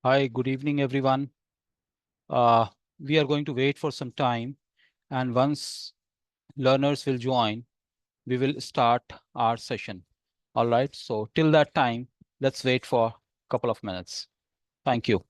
Hi, good evening, everyone. Uh, we are going to wait for some time, and once learners will join, we will start our session. All right. So till that time, let's wait for a couple of minutes. Thank you.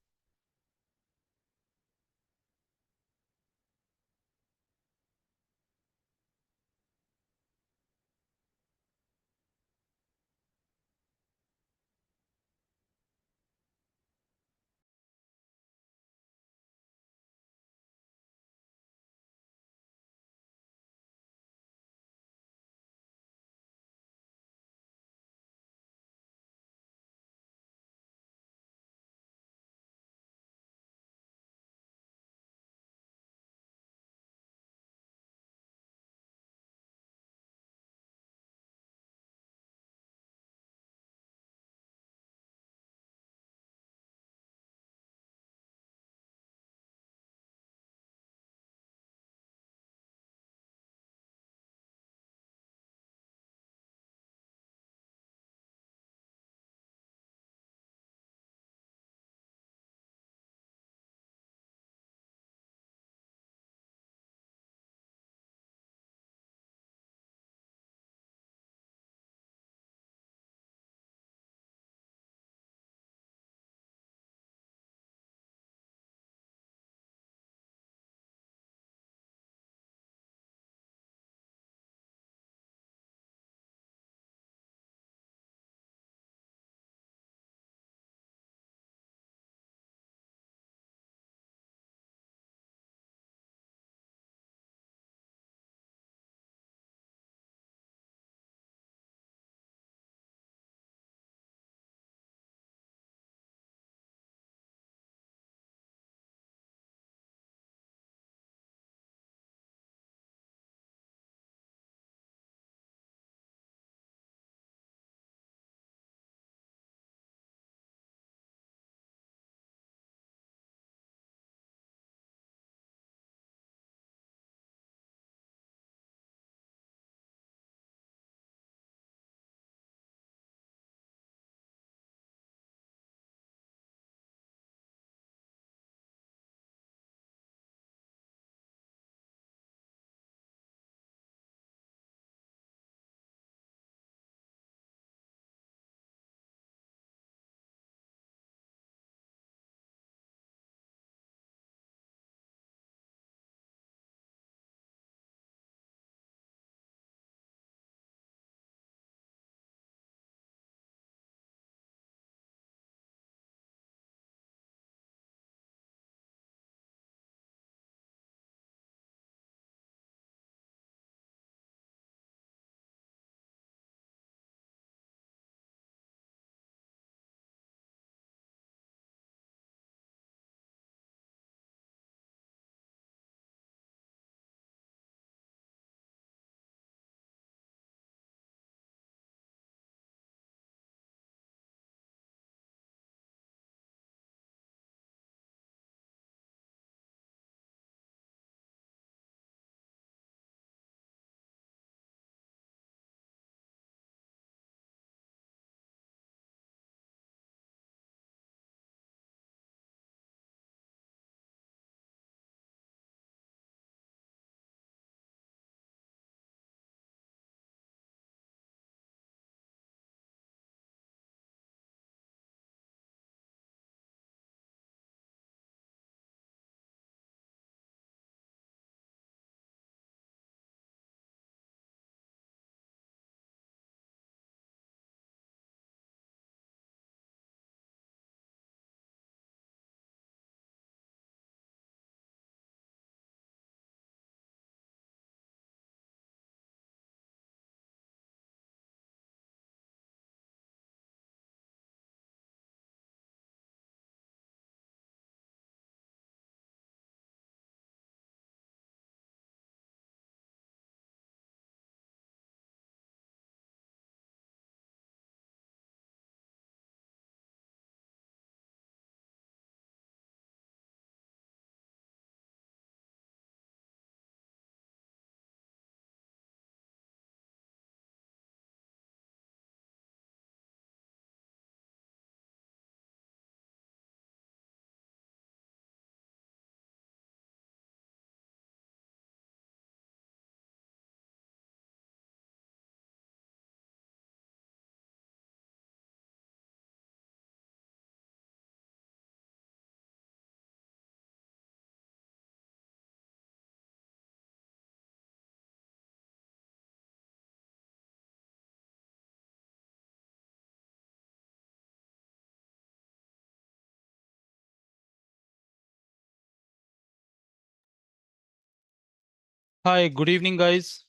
Hi, good evening, guys.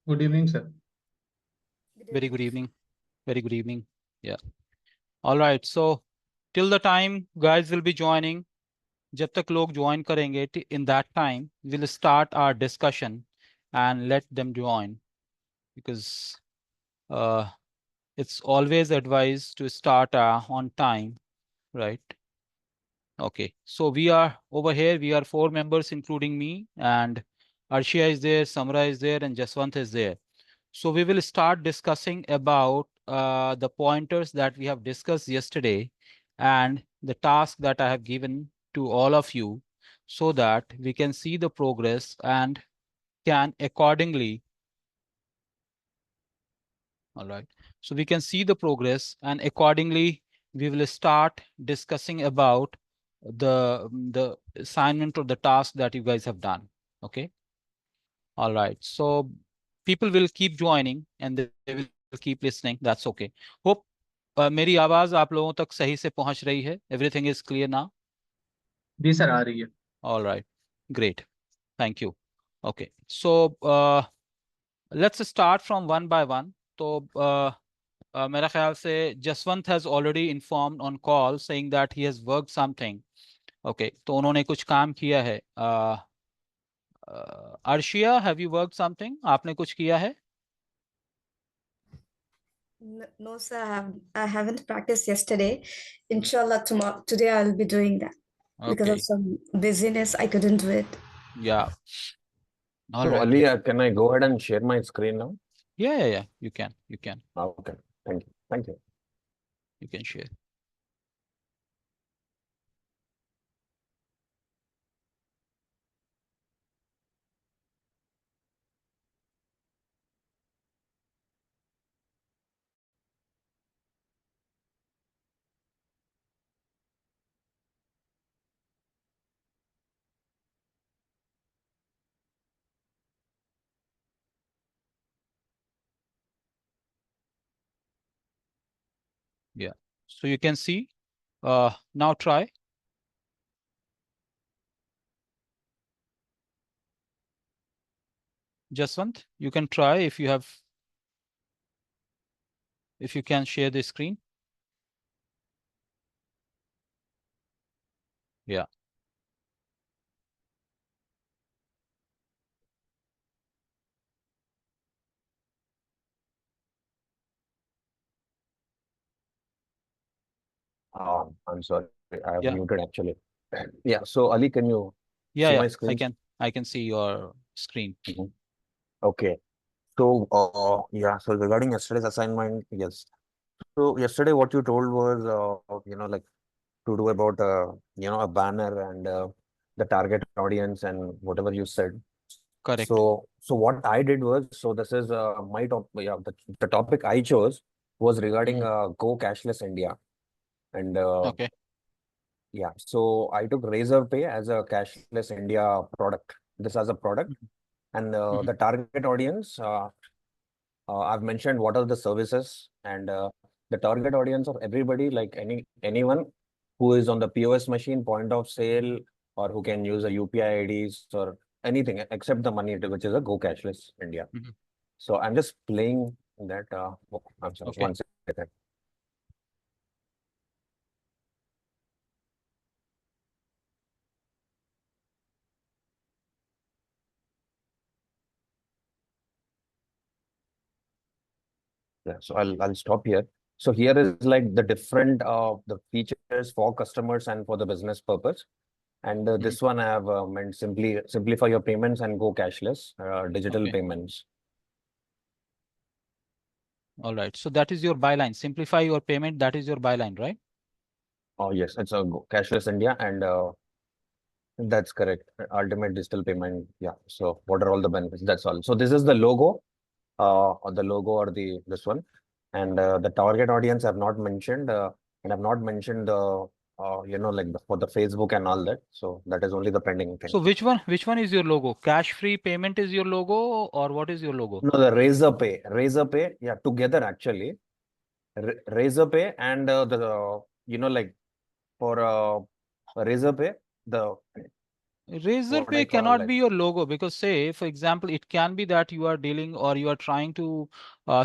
Good evening, sir. Very good evening. Very good evening. Yeah. All right. So till the time guys will be joining, जब तक लोग join करेंगे, in that time we'll start our discussion and let them join, because uh, it's always advised to start on time, right? Okay. So we are over here. We are 4 members, including me, and Arshia is there, Samra is there, and Jaswant is there. So we will start discussing about the pointers that we have discussed yesterday and the task that I have given to all of you, so that we can see the progress and can accordingly. All right. So we can see the progress and accordingly we will start discussing about the assignment or the task that you guys have done. Okay. All right. So people will keep joining and they will keep listening. That's okay. Hope मेरी आवाज आप लोगों तक सही से पहुंच रही है. Everything is clear now. जी सर, आ रही है. All right. Great. Thank you. Okay. So let's start from one by one. तो मेरा ख्याल से Jaswant has already informed on call saying that he has worked something. Okay. तो उन्होंने कुछ काम किया है. Arshia, have you worked something? आपने कुछ किया है? No, sir, I haven't practiced yesterday. Inshallah, today I'll be doing that. Because of some busyness, I couldn't do it. Yeah. All So, right. Ali, can I go ahead and share my screen now? Yeah. You can. Okay. Thank you. You can share. Yeah. So you can see. Now try. Jaswant, you can try if you can share the screen. Yeah. I'm sorry. I have Yeah. muted actually. Yeah. So, Ali, can you see my screen? I can see your screen. Okay. So, so regarding yesterday's assignment, yes. So yesterday, what you told was, like to do about, a banner and the target audience and whatever you said. Correct. So what I did was, so this is my top, the topic I chose was regarding Go Cashless India. And Okay. yeah, so I took Razorpay as a Cashless India product. This as a product, and the target audience. I've mentioned what are the services and the target audience of everybody, like anyone who is on the POS machine, point of sale, or who can use a UPI IDs or anything except the money, which is a Go Cashless India. So I'm just playing that. I'm sorry, Okay. 1 second. Yeah, so I'll stop here. So here is like the different the features for customers and for the business purpose. And this one I have meant simplify your payments and go cashless, digital payments. All right. So that is your byline. Simplify your payment. That is your byline, right? Oh yes, it's a cashless India, and that's correct. Ultimate digital payment. Yeah. So what are all the benefits? That's all. So this is the logo, or the logo or this one, and the target audience I've not mentioned, and I've not mentioned the like for the Facebook and all that. So that is only the pending thing. So which one is your logo? Cash free payment is your logo, or what is your logo? No, the Razorpay. Yeah, together actually. Razorpay and the like for Razorpay, the Razorpay what I call cannot like be your logo because say, for example, it can be that you are dealing or you are trying to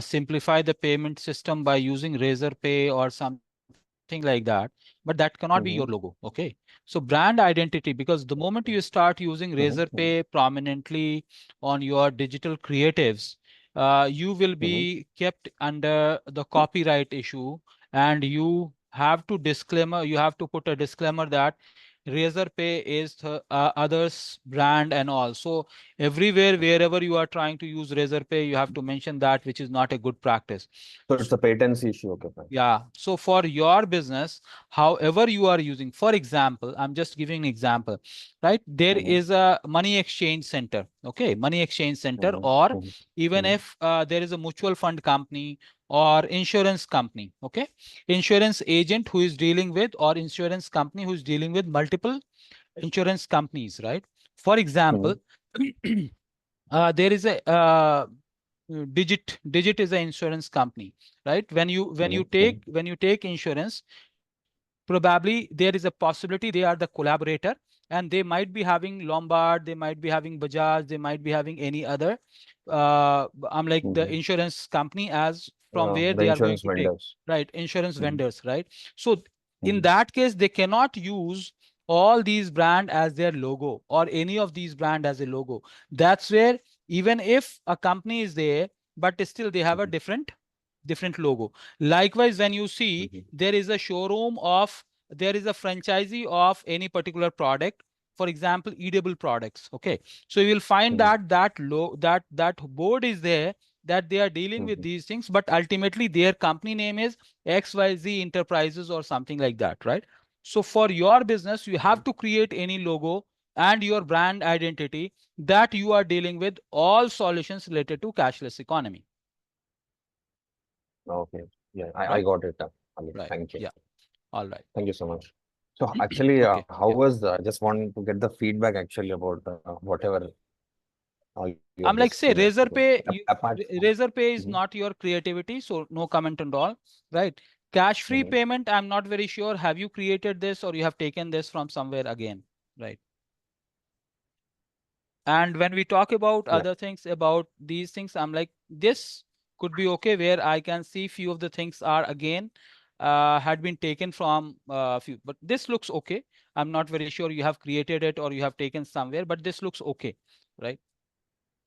simplify the payment system by using Razorpay or something like that, but that cannot be your logo. Okay. So brand identity, because the moment you start using Razorpay prominently on your digital creatives, you will be kept under the copyright issue, and you have to put a disclaimer that Razorpay is the others brand and all. So everywhere, wherever you are trying to use Razorpay, you have to mention that, which is not a good practice. so it's a patency issue. Okay, fine. Yeah. So for your business, however you are using, for example, I'm just giving an example, right? There is a money exchange center. Okay. Money exchange center, or even if there is a mutual fund company or insurance company. Okay. Insurance agent who is dealing with, or insurance company who is dealing with multiple insurance companies, right? For example, there is a Digit is an insurance company, right? When you take insurance, probably there is a possibility they are the collaborator, and they might be having Lombard, they might be having Bajaj, they might be having any other I'm like the insurance company as from where the they are going insurance to take, vendors. right? Insurance vendors, right? So in that case, they cannot use all these brand as their logo or any of these brand as a logo. That's where even if a company is there, but still they have a different logo. Likewise, when you see there is a showroom of, there is a franchisee of any particular product, for example, edible products. Okay. So you will find that that board is there, that they are dealing with these things, but ultimately their company name is XYZ Enterprises or something like that, right? So for your business, you have to create any logo and your brand identity that you are dealing with all solutions related to cashless economy. Okay. Yeah, I Right. got it. Ali. Right. Thank you. Yeah. All right. Thank you so much. So actually, Okay. how Yeah. was just want to get the feedback actually about whatever you I'm have like, just say, given. Razorpay, Apart from Razorpay is not your creativity, so no comment and all, right? Cash-free payment, I'm not very sure. Have you created this or you have taken this from somewhere again, right? And when we talk about other things, about these things, I'm like, this could be okay, where I can see few of the things are again had been taken from few, but this looks okay. I'm not very sure you have created it or you have taken somewhere, but this looks okay, right?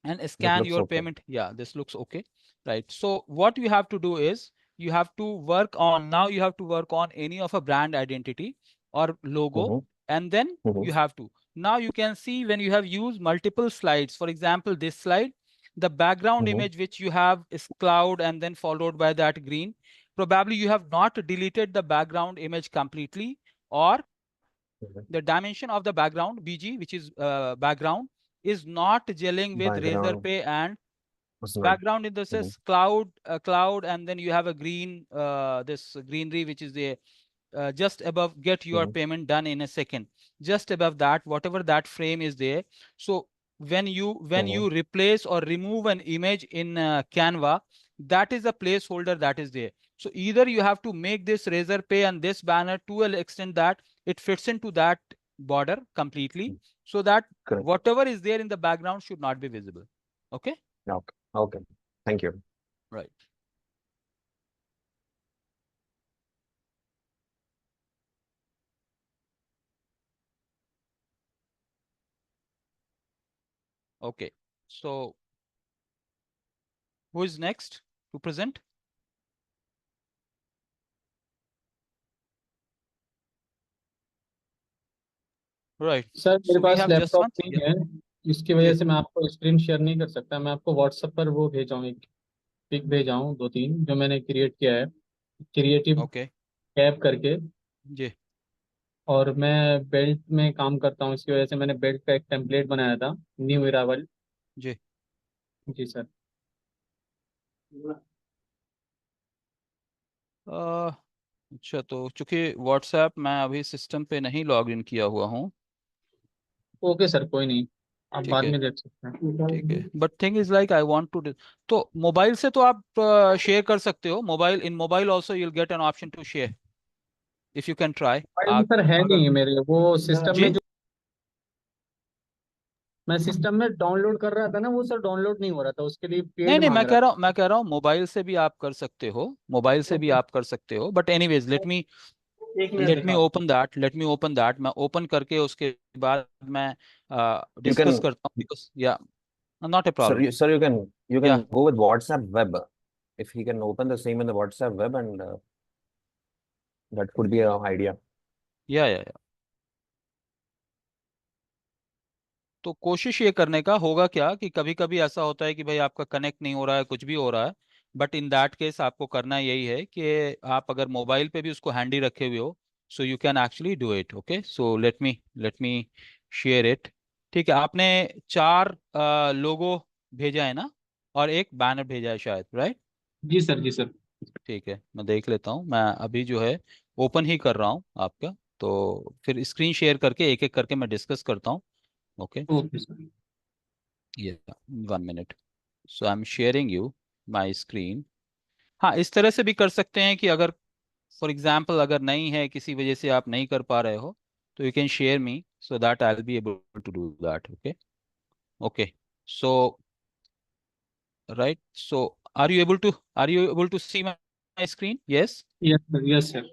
And scan looks your okay. payment. Yeah, this looks okay, right? So what you have to do is you have to work on, now you have to work on any of a brand identity or logo, and then you have to, now you can see when you have used multiple slides, for example, this slide, the background image which you have is cloud and then followed by that green. Probably you have not deleted the background image completely, or the dimension of the background BG, which is background, is not gelling with Background. Razorpay, and Was not. background in this is cloud, and then you have a green this greenery which is the just above get your payment done in a second, just above that, whatever that frame is there. So when you replace or remove an image in Canva, that is a placeholder that is there. So either you have to make this Razorpay and this banner to an extent that it fits into that border completely, so that Correct. whatever is there in the background should not be visible. Okay. Okay. Okay. Thank you. Right. Okay. So who is next to present? Right. Sir मेरे So we pass have just laptop one. नहीं Yeah. है, इसकी वजह से मैं आपको screen share नहीं कर सकता। मैं आपको व्हाट्सएप पर वो भेजा हूँ, एक पिक भेजा हूँ, 2-3 जो मैंने क्रिएट किया है, क्रिएटिव Okay. कैप करके। जी. और मैं बेल्ट में काम करता हूँ, इसकी वजह से मैंने बेल्ट का एक टेम्पलेट बनाया था, न्यू इरावल। जी. जी सर। अच्छा, तो चूंकि व्हाट्सएप मैं अभी सिस्टम पे नहीं लॉग इन किया हुआ हूँ। ओके सर, कोई नहीं, आप ठीक बाद है, में देख सकते हैं। ठीक है। But thing is like I want to, तो मोबाइल से तो आप शेयर कर सकते हो। Mobile, in mobile also you will get an option to share if you can try. Mobile में आप सर है अगर नहीं मेरे, वो सिस्टम में जी जो मैं सिस्टम में डाउनलोड कर रहा था ना, वो सर डाउनलोड नहीं हो रहा था, उसके लिए नहीं पेड नहीं, मांग रहा था। मैं कह रहा हूँ मोबाइल से भी आप कर सकते हो, मोबाइल से भी ओके, आप कर सकते हो, बट एनीवेज एक मिनट दिखा दो। लेट मी ओपन दैट, मैं ओपन करके उसके बाद मैं You डिस्कस can, करता हूँ, बिकॉज या not a problem, sir, you या can go with WhatsApp web. If he can open the same in the WhatsApp web, and that could be an idea. या तो कोशिश ये करने का होगा क्या कि कभी कभी ऐसा होता है कि भाई आपका कनेक्ट नहीं हो रहा है, कुछ भी हो रहा है, बट इन दैट केस आपको करना यही है कि आप अगर मोबाइल पे भी उसको हैंडी रखे हुए हो, so you can actually do it. Okay, so let me share it. ठीक है, आपने 4 लोगो भेजा है ना, और एक बैनर भेजा है शायद, राइट? जी सर, जी सर। ठीक है, मैं देख लेता हूँ, मैं अभी जो है ओपन ही कर रहा हूँ आपका, तो फिर स्क्रीन शेयर करके एक एक करके मैं डिस्कस करता हूँ। Okay, okay sir. ये 1 minute, so I am sharing you my screen. हाँ, इस तरह से भी कर सकते हैं कि अगर फॉर एग्जाम्पल अगर नहीं है, किसी वजह से आप नहीं कर पा रहे हो, तो you can share me so that I will be able to do that. Okay, okay, so right, so are you able to see my screen? Yes, yes sir, yes sir.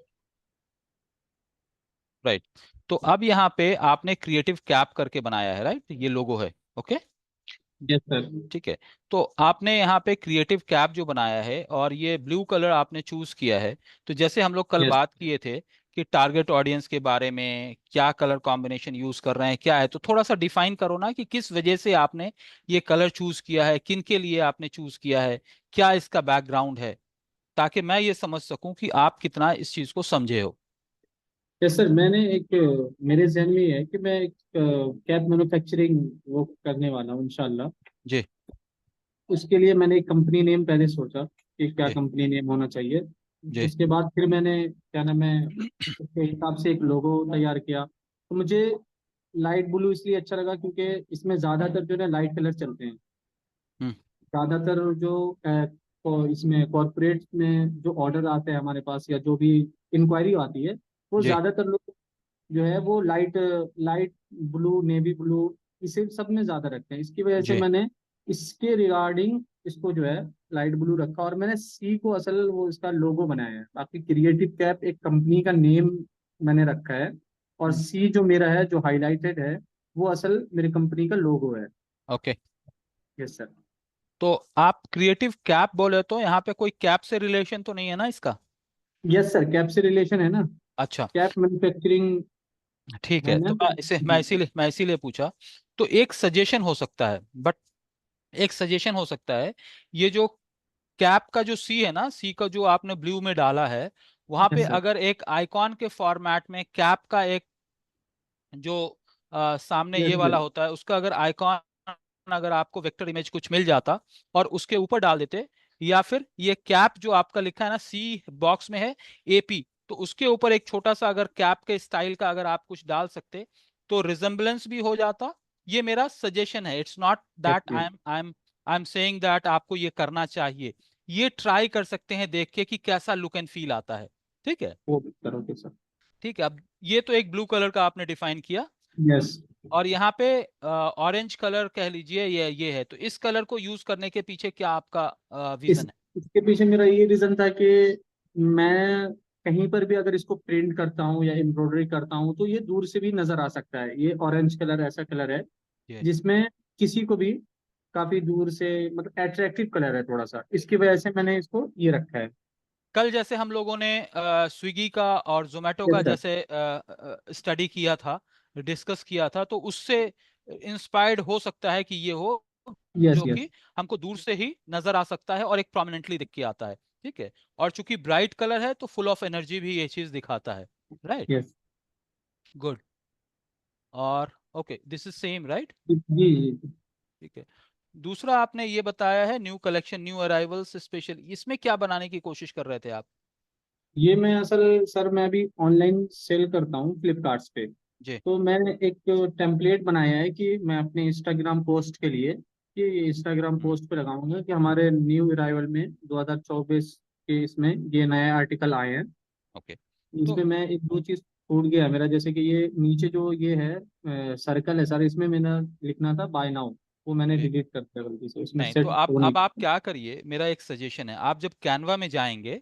Right. तो अब यहाँ पे आपने creative cap करके बनाया है, right? ये लोगो है। Okay, yes sir. ठीक है, तो आपने यहाँ पे क्रिएटिव कैप जो बनाया है और ये ब्लू कलर आपने चूज किया है, तो जैसे हम लोग कल यस बात किए थे कि टारगेट ऑडियंस के बारे में क्या कलर कॉम्बिनेशन यूज कर रहे हैं, क्या है, तो थोड़ा सा डिफाइन करो ना कि किस वजह से आपने ये कलर चूज किया है, किन के लिए आपने चूज किया है, क्या इसका बैकग्राउंड है, ताकि मैं ये समझ सकूं कि आप कितना इस चीज को समझे हो। यस सर, मैंने एक मेरे जहन में ये है कि मैं एक कैप मैन्युफैक्चरिंग वो करने वाला हूँ इंशाल्लाह। जी उसके लिए मैंने एक कंपनी नेम पहले सोचा कि क्या जी कंपनी नेम होना चाहिए। जी उसके बाद फिर मैंने क्या नाम है, उसके हिसाब से एक लोगो तैयार किया। तो मुझे लाइट ब्लू इसलिए अच्छा लगा क्योंकि इसमें ज़्यादातर जो है लाइट कलर चलते हैं। हम्म, ज़्यादातर जो इसमें कॉरपोरेट में जो ऑर्डर आते हैं हमारे पास या जो भी इंक्वायरी आती है, वो जी ज़्यादातर लोग जो है वो light light blue, navy blue, इसे सब में ज्यादा रखते हैं। इसकी वजह से जी मैंने इसके रिगार्डिंग इसको जो है लाइट ब्लू रखा, और मैंने सी को असल वो इसका लोगो बनाया है। बाकी क्रिएटिव कैप एक कंपनी का नेम मैंने रखा है, और सी जो मेरा है जो हाईलाइटेड है वो असल मेरी कंपनी का लोगो है। ओके। Yes sir. तो आप क्रिएटिव कैप बोले तो यहाँ पे कोई कैप से रिलेशन तो नहीं है ना इसका? यस सर, कैप से रिलेशन है ना, अच्छा, कैप मैन्युफैक्चरिंग ठीक है है, ना। तो जी सर। मैं इसीलिए पूछा। तो एक सजेशन हो सकता है, बट एक सजेशन हो सकता है, ये जो कैप का जो सी है ना, सी का जो आपने ब्लू में डाला है, वहां पे यस सर। अगर एक आइकॉन के फॉर्मेट में कैप का एक जो सामने यस ये वाला सर। होता है, उसका अगर आइकॉन, अगर आपको वेक्टर इमेज कुछ मिल जाता और उसके ऊपर डाल देते, या फिर ये कैप जो आपका लिखा है ना, सी बॉक्स में है एपी, तो उसके ऊपर एक छोटा सा अगर कैप के स्टाइल का अगर आप कुछ डाल सकते, तो रिजेम्बलेंस भी हो जाता। ये मेरा सजेशन है, it's not that I am saying that आपको ये करना चाहिए। ये ट्राई कर सकते हैं देख के कि कैसा लुक एंड फील आता है। ठीक है, वो करोगे सर। ठीक है। अब ये तो एक ब्लू कलर का आपने डिफाइन किया, यस। और यहाँ पे ऑरेंज कलर कह लीजिए, ये है, तो इस कलर को यूज करने के पीछे क्या आपका इस विजन है? इसके पीछे मेरा ये रीजन था कि मैं कहीं पर भी अगर इसको प्रिंट करता हूँ या एम्ब्रॉयडरी करता हूँ तो ये दूर से भी नजर आ सकता है। ये ऑरेंज कलर ऐसा कलर है ये जिसमें किसी को भी काफी दूर से मतलब अट्रैक्टिव कलर है थोड़ा सा, इसकी वजह से मैंने इसको ये रखा है। कल जैसे हम लोगों ने स्विगी का और जोमेटो यस का सर। जैसे स्टडी किया था, डिस्कस किया था, तो उससे इंस्पायर्ड हो सकता है कि ये हो, यस जो यस कि हमको दूर से ही नजर आ सकता है और एक प्रोमिनेंटली दिख के आता है। ठीक है, और चूंकि ब्राइट कलर है तो फुल ऑफ एनर्जी भी ये चीज दिखाता है, राइट? यस। गुड। और okay, this is same, right? जी जी। ठीक है। दूसरा आपने ये बताया है new collection, new arrivals special, इसमें क्या बनाने की कोशिश कर रहे थे आप? ये मैं असल सर मैं अभी ऑनलाइन सेल करता हूँ फ्लिपकार्ट पे। जी तो मैंने एक टेम्पलेट बनाया है कि मैं अपने इंस्टाग्राम पोस्ट के लिए, कि इंस्टाग्राम पोस्ट पे लगाऊंगा कि हमारे न्यू अराइवल में 2024 के इसमें ये नए आर्टिकल आए हैं। ओके। तो इसमें मैं एक दो चीज छूट गया मेरा, जैसे कि ये नीचे जो ये है सर्कल है सर, इसमें मैंने लिखना था बाय नाउ, वो मैंने Okay. डिलीट कर दिया गलती से, इसमें नहीं सेट तो आप वो नहीं। अब आप क्या करिए, मेरा एक सजेशन है, आप जब कैनवा में जाएंगे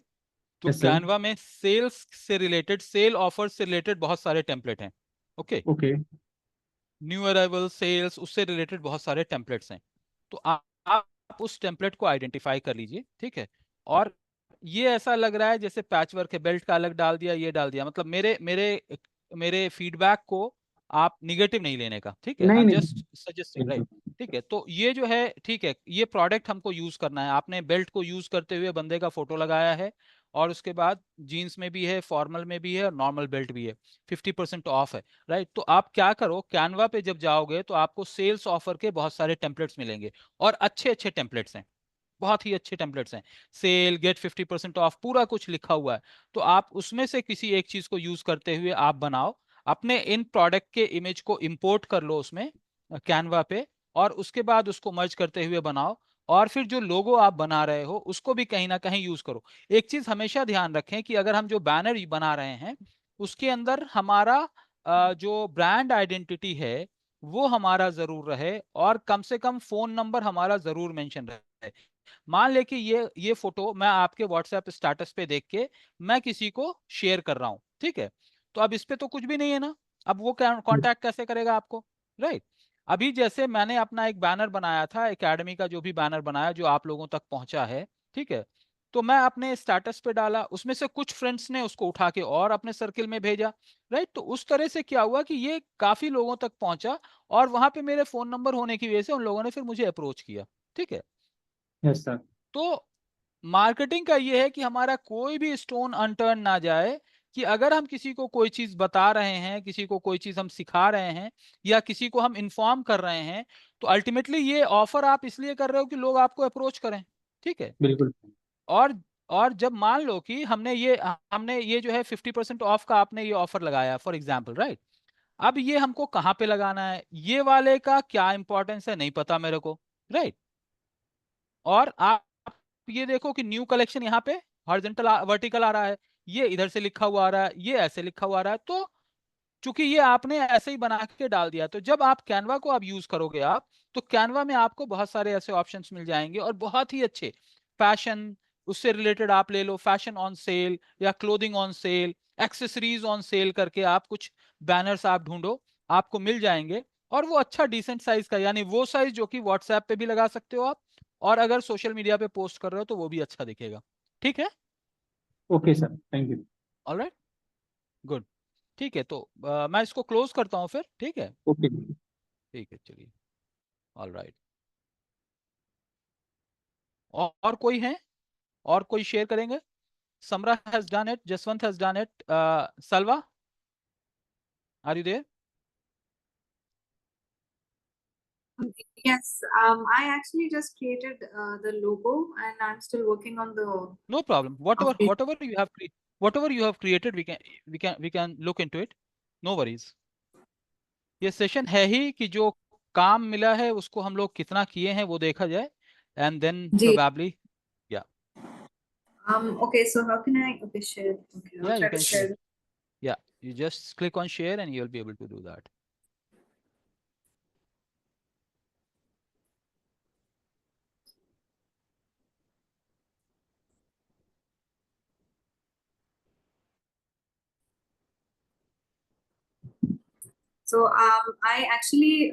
तो यस सर। कैनवा में सेल्स से रिलेटेड, सेल ऑफर से रिलेटेड बहुत सारे टेम्पलेट हैं। Okay, okay. New arrival sales, उससे रिलेटेड बहुत सारे टेम्पलेट्स हैं। तो आप उस टेम्पलेट को आइडेंटिफाई कर लीजिए, ठीक है। और ये ऐसा लग रहा है जैसे पैच वर्क है, बेल्ट का अलग डाल दिया, ये डाल दिया, मतलब मेरे मेरे मेरे फीडबैक को आप निगेटिव नहीं लेने का, ठीक है। आई नहीं एम नहीं, जस्ट सजेस्टिंग, राइट। ठीक है, तो ये जो है, ठीक है, ये प्रोडक्ट हमको यूज करना है। आपने बेल्ट को यूज करते हुए बंदे का फोटो लगाया है, और उसके बाद जीन्स में भी है, फॉर्मल में भी है, और नॉर्मल बेल्ट भी है, 50% ऑफ है, राइट। तो आप क्या करो, कैनवा पे जब जाओगे तो आपको सेल्स ऑफर के बहुत सारे टेम्पलेट्स मिलेंगे, और अच्छे अच्छे टेम्पलेट्स हैं, बहुत ही अच्छे टेम्पलेट्स हैं। सेल, गेट 50% ऑफ, पूरा कुछ लिखा हुआ है। तो आप उसमें से किसी एक चीज को यूज करते हुए आप बनाओ, अपने इन प्रोडक्ट के इमेज को इंपोर्ट कर लो उसमें कैनवा पे, और उसके बाद उसको मर्ज करते हुए बनाओ, और फिर जो लोगो आप बना रहे हो उसको भी कहीं ना कहीं यूज करो। एक चीज हमेशा ध्यान रखें कि अगर हम जो बैनर बना रहे हैं उसके अंदर हमारा जो ब्रांड आइडेंटिटी है वो हमारा जरूर रहे, और कम से कम फोन नंबर हमारा जरूर मेंशन रहे। मान ले कि ये फोटो मैं आपके व्हाट्सएप स्टेटस पे देख के मैं किसी को शेयर कर रहा हूं, ठीक है। तो अब इस पे तो कुछ भी नहीं है ना, अब वो कांटेक्ट कैसे करेगा आपको, राइट। अभी जैसे मैंने अपना एक बैनर बनाया था एकेडमी का, जो भी बैनर बनाया जो आप लोगों तक पहुंचा है, ठीक है। तो मैं अपने स्टेटस पे डाला, उसमें से कुछ फ्रेंड्स ने उसको उठा के और अपने सर्किल में भेजा, राइट। तो उस तरह से क्या हुआ कि ये काफी लोगों तक पहुंचा, और वहां पे मेरे फोन नंबर होने की वजह से उन लोगों ने फिर मुझे अप्रोच किया, ठीक है। Yes sir. तो मार्केटिंग का ये है कि हमारा कोई भी स्टोन अनटर्न ना जाए, कि अगर हम किसी को कोई चीज बता रहे हैं, किसी को कोई चीज हम सिखा रहे हैं, या किसी को हम इन्फॉर्म कर रहे हैं, तो अल्टीमेटली ये ऑफर आप इसलिए कर रहे हो कि लोग आपको अप्रोच करें, ठीक है। बिल्कुल। और और जब मान लो कि हमने ये जो है 50% ऑफ का आपने ये ऑफर लगाया फॉर एग्जाम्पल, राइट। अब ये हमको कहाँ पे लगाना है, ये वाले का क्या इंपॉर्टेंस है नहीं पता मेरे को, राइट। और आप ये देखो कि न्यू कलेक्शन यहाँ पे हॉरिजॉन्टल वर्टिकल आ रहा है, ये इधर से लिखा हुआ आ रहा है, ये ऐसे लिखा हुआ आ रहा है। तो चूंकि ये आपने ऐसे ही बना के डाल दिया, तो जब आप कैनवा को अब यूज करोगे आप, तो कैनवा में आपको बहुत सारे ऐसे ऑप्शंस मिल जाएंगे, और बहुत ही अच्छे फैशन, उससे रिलेटेड आप ले लो, फैशन ऑन सेल या clothing on sale, accessories on sale करके आप कुछ बैनर्स आप ढूंढो, आपको मिल जाएंगे। और वो अच्छा डिसेंट साइज का, यानी वो साइज जो कि व्हाट्सएप पे भी लगा सकते हो आप, और अगर सोशल मीडिया पे पोस्ट कर रहे हो तो वो भी अच्छा दिखेगा, ठीक है। Okay sir, thank you. Alright, good, ठीक है। तो मैं इसको क्लोज करता हूँ फिर, ठीक है। ओके। ठीक है, चलिए, ऑलराइट। और कोई है, और कोई शेयर करेंगे? Samra has done it, Jaswant has done it, Salva, are you there? Yes, I actually just created the logo and I'm still working on the No problem. Whatever Okay. whatever you have created, we can look into it. No worries. ये session है ही कि जो काम मिला है उसको हम लोग कितना किए हैं वो देखा जाए, एंड देन जी. प्रोबेबली, या Okay, so how can I share? Okay, I'll yeah, you try to can share. share. Yeah, you just click on share and you'll be able to do that. So I actually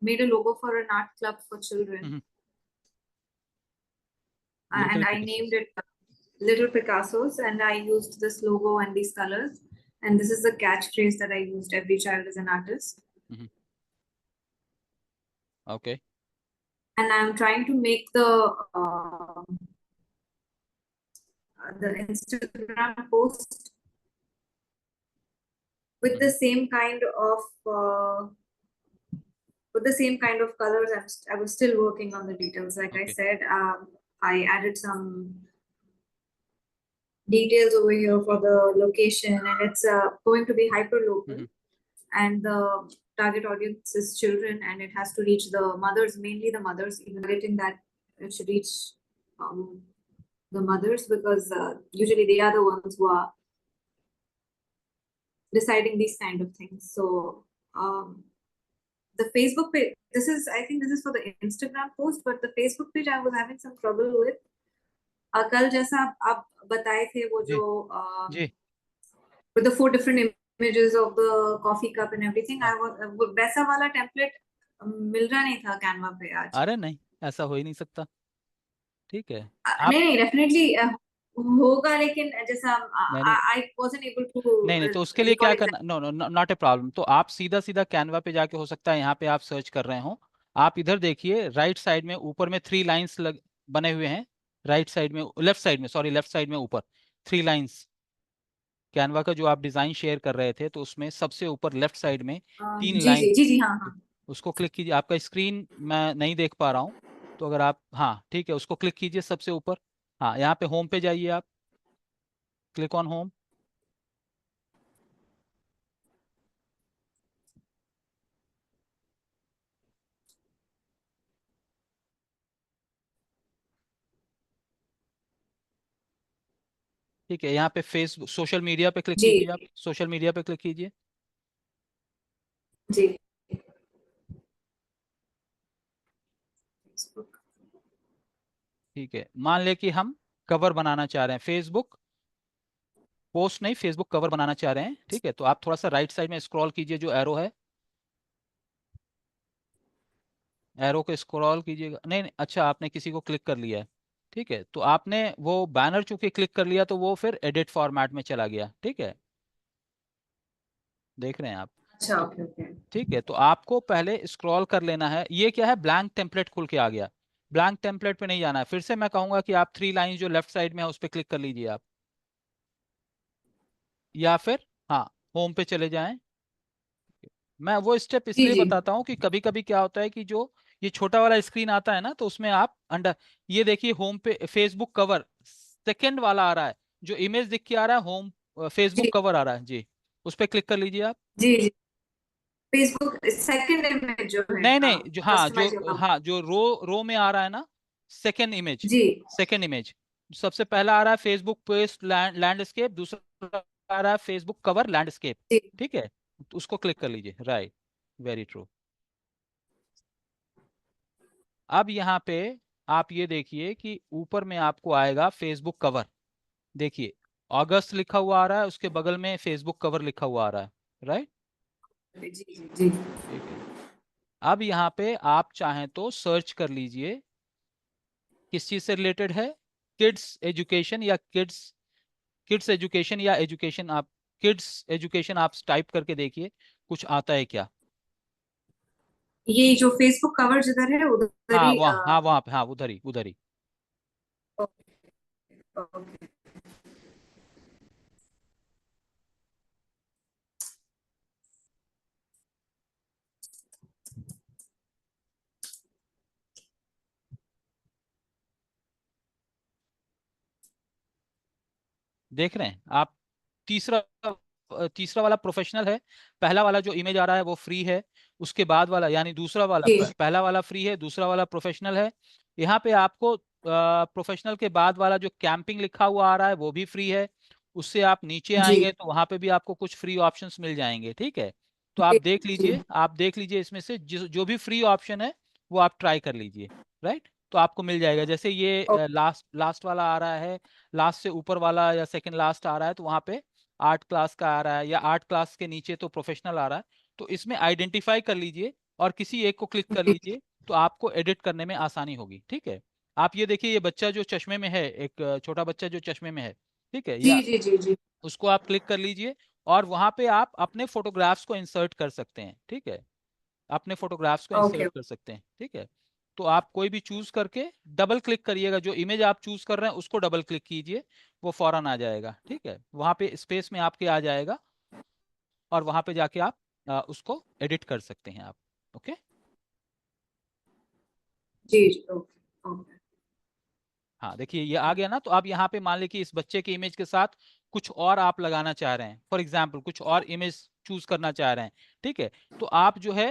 made a logo for an art club for children. Mhm. And Little I Picassos. named it Little Picassos, and I used this logo and these colors. And this is the catchphrase that I used: every child is an artist. Okay. And I'm trying to make the Instagram post with the same kind of colors. I was still working on the details. Like I Okay. said, I added some details over here for the location, and it's going to be hyper local. And the target audience is children, and it has to reach the mothers, mainly the mothers. Even targeting that it should reach the mothers, because usually they are the ones who are deciding these kind of things. So the Facebook page, I think this is for the Instagram post, but the Facebook page I was having some trouble with. कल जैसा आप बताए थे वो जी, जो जी with the 4 different images of the coffee cup and everything, I was वैसा वाला template मिल रहा नहीं था Canva पे आज. अरे नहीं, ऐसा हो ही नहीं सकता। ठीक है, नहीं डेफिनेटली होगा, लेकिन जैसा नहीं I wasn't able to नहीं तो उसके लिए क्या recall करना, no no not a problem. तो आप सीधा सीधा कैनवा पे जाके, हो सकता है यहाँ पे आप सर्च कर रहे हो, आप इधर देखिए राइट साइड में ऊपर में 3 लाइंस बने हुए हैं, राइट साइड में, लेफ्ट साइड में, सॉरी लेफ्ट साइड में ऊपर 3 लाइंस। कैनवा का जो आप डिजाइन शेयर कर रहे थे तो उसमें सबसे ऊपर लेफ्ट साइड में 3 लाइन, जी हाँ हाँ उसको क्लिक कीजिए। आपका स्क्रीन मैं नहीं देख पा रहा हूँ, तो अगर आप, हाँ ठीक है, उसको क्लिक कीजिए सबसे ऊपर। हाँ, यहाँ पे होम पे जाइए आप, क्लिक ऑन होम। ठीक है, यहाँ पे फेसबुक, सोशल मीडिया पे क्लिक जी कीजिए, आप सोशल मीडिया पे क्लिक कीजिए। जी ठीक है, मान ले कि हम कवर बनाना चाह रहे हैं, फेसबुक पोस्ट नहीं, फेसबुक कवर बनाना चाह रहे हैं। ठीक है, तो आप थोड़ा सा राइट साइड में स्क्रॉल कीजिए, जो एरो है, एरो को स्क्रॉल कीजिएगा। नहीं नहीं, अच्छा आपने किसी को क्लिक कर लिया है। ठीक है, तो आपने वो बैनर चूंकि क्लिक कर लिया तो वो फिर एडिट फॉर्मेट में चला गया। ठीक है, देख रहे हैं आप? अच्छा तो ओके ओके ठीक है, तो आपको पहले स्क्रॉल कर लेना है। ये क्या है, ब्लैंक टेम्पलेट खुल के आ गया, ब्लैंक टेम्पलेट पे नहीं जाना है। फिर से मैं कहूंगा कि आप 3 लाइन जो लेफ्ट साइड में है उस पर क्लिक कर लीजिए आप, या फिर हाँ होम पे चले जाएं। मैं वो स्टेप जी इसलिए जी बताता हूँ कि कभी कभी क्या होता है कि जो ये छोटा वाला स्क्रीन आता है ना, तो उसमें आप अंडर, ये देखिए होम पे फेसबुक कवर सेकंड वाला आ रहा है, जो इमेज दिख के आ रहा है होम फेसबुक जी कवर आ रहा है जी, उस पर क्लिक कर लीजिए आप। जी जी फेसबुक सेकंड इमेज जो है, नहीं हाँ, नहीं, जो कस्टमाइज योर हाँ जो रो में आ रहा है ना, सेकंड इमेज, जी सेकंड इमेज सबसे पहला आ रहा है फेसबुक पेस्ट लैंडस्केप, दूसरा आ रहा है फेसबुक कवर लैंडस्केप। जी ठीक है, तो उसको क्लिक कर लीजिए, राइट, वेरी ट्रू। अब यहाँ पे आप ये देखिए कि ऊपर में आपको आएगा फेसबुक कवर, देखिए अगस्त लिखा हुआ आ रहा है, उसके बगल में फेसबुक कवर लिखा हुआ आ रहा है, राइट। जी जी जी ठीक है, अब यहाँ पे आप चाहें तो सर्च कर लीजिए किस चीज से रिलेटेड है, किड्स एजुकेशन या किड्स एजुकेशन या एजुकेशन, आप किड्स एजुकेशन आप टाइप करके देखिए कुछ आता है क्या। ये जो फेसबुक कवर जिधर है उधर हाँ ही वहाँ, हाँ वहाँ पे, हाँ उधर ही, उधर ही। ओके देख रहे हैं आप? तीसरा तीसरा वाला प्रोफेशनल है, पहला वाला जो इमेज आ रहा है वो फ्री है, उसके बाद वाला यानी दूसरा वाला, जी पहला वाला फ्री है, दूसरा वाला प्रोफेशनल है। यहाँ पे आपको प्रोफेशनल के बाद वाला जो कैंपिंग लिखा हुआ आ रहा है वो भी फ्री है, उससे आप नीचे जी आएंगे तो वहां पे भी आपको कुछ फ्री ऑप्शंस मिल जाएंगे। ठीक है, तो जी आप देख जी लीजिए, आप देख लीजिए इसमें से जो भी फ्री ऑप्शन है वो आप ट्राई कर लीजिए, राइट। तो आपको मिल जाएगा, जैसे ये लास्ट लास्ट वाला आ रहा है, लास्ट से ऊपर वाला या सेकंड लास्ट आ रहा है, तो वहां पे 8 क्लास का आ रहा है, या 8 क्लास के नीचे तो प्रोफेशनल आ रहा है। तो इसमें आइडेंटिफाई कर लीजिए और किसी एक को क्लिक कर जी लीजिए, तो आपको एडिट करने में आसानी होगी। ठीक है, आप ये देखिए, ये बच्चा जो चश्मे में है, एक छोटा बच्चा जो चश्मे में है, ठीक है, जी या जी जी जी उसको आप क्लिक कर लीजिए और वहां पे आप अपने फोटोग्राफ्स को इंसर्ट कर सकते हैं। ठीक है, अपने फोटोग्राफ्स को ओके इंसर्ट कर सकते हैं। ठीक है, तो आप कोई भी चूज करके डबल क्लिक करिएगा, जो इमेज आप चूज कर रहे हैं उसको डबल क्लिक कीजिए, वो फौरन आ जाएगा। ठीक है, वहां पे स्पेस में आपके आ जाएगा और वहां पे जाके आप उसको एडिट कर सकते हैं आप। ओके, जी ओके ओके हाँ देखिए ये आ गया ना। तो आप यहाँ पे मान लीजिए इस बच्चे के इमेज के साथ कुछ और आप लगाना चाह रहे हैं, फॉर एग्जाम्पल कुछ और इमेज चूज करना चाह रहे हैं। ठीक है, तो आप जो है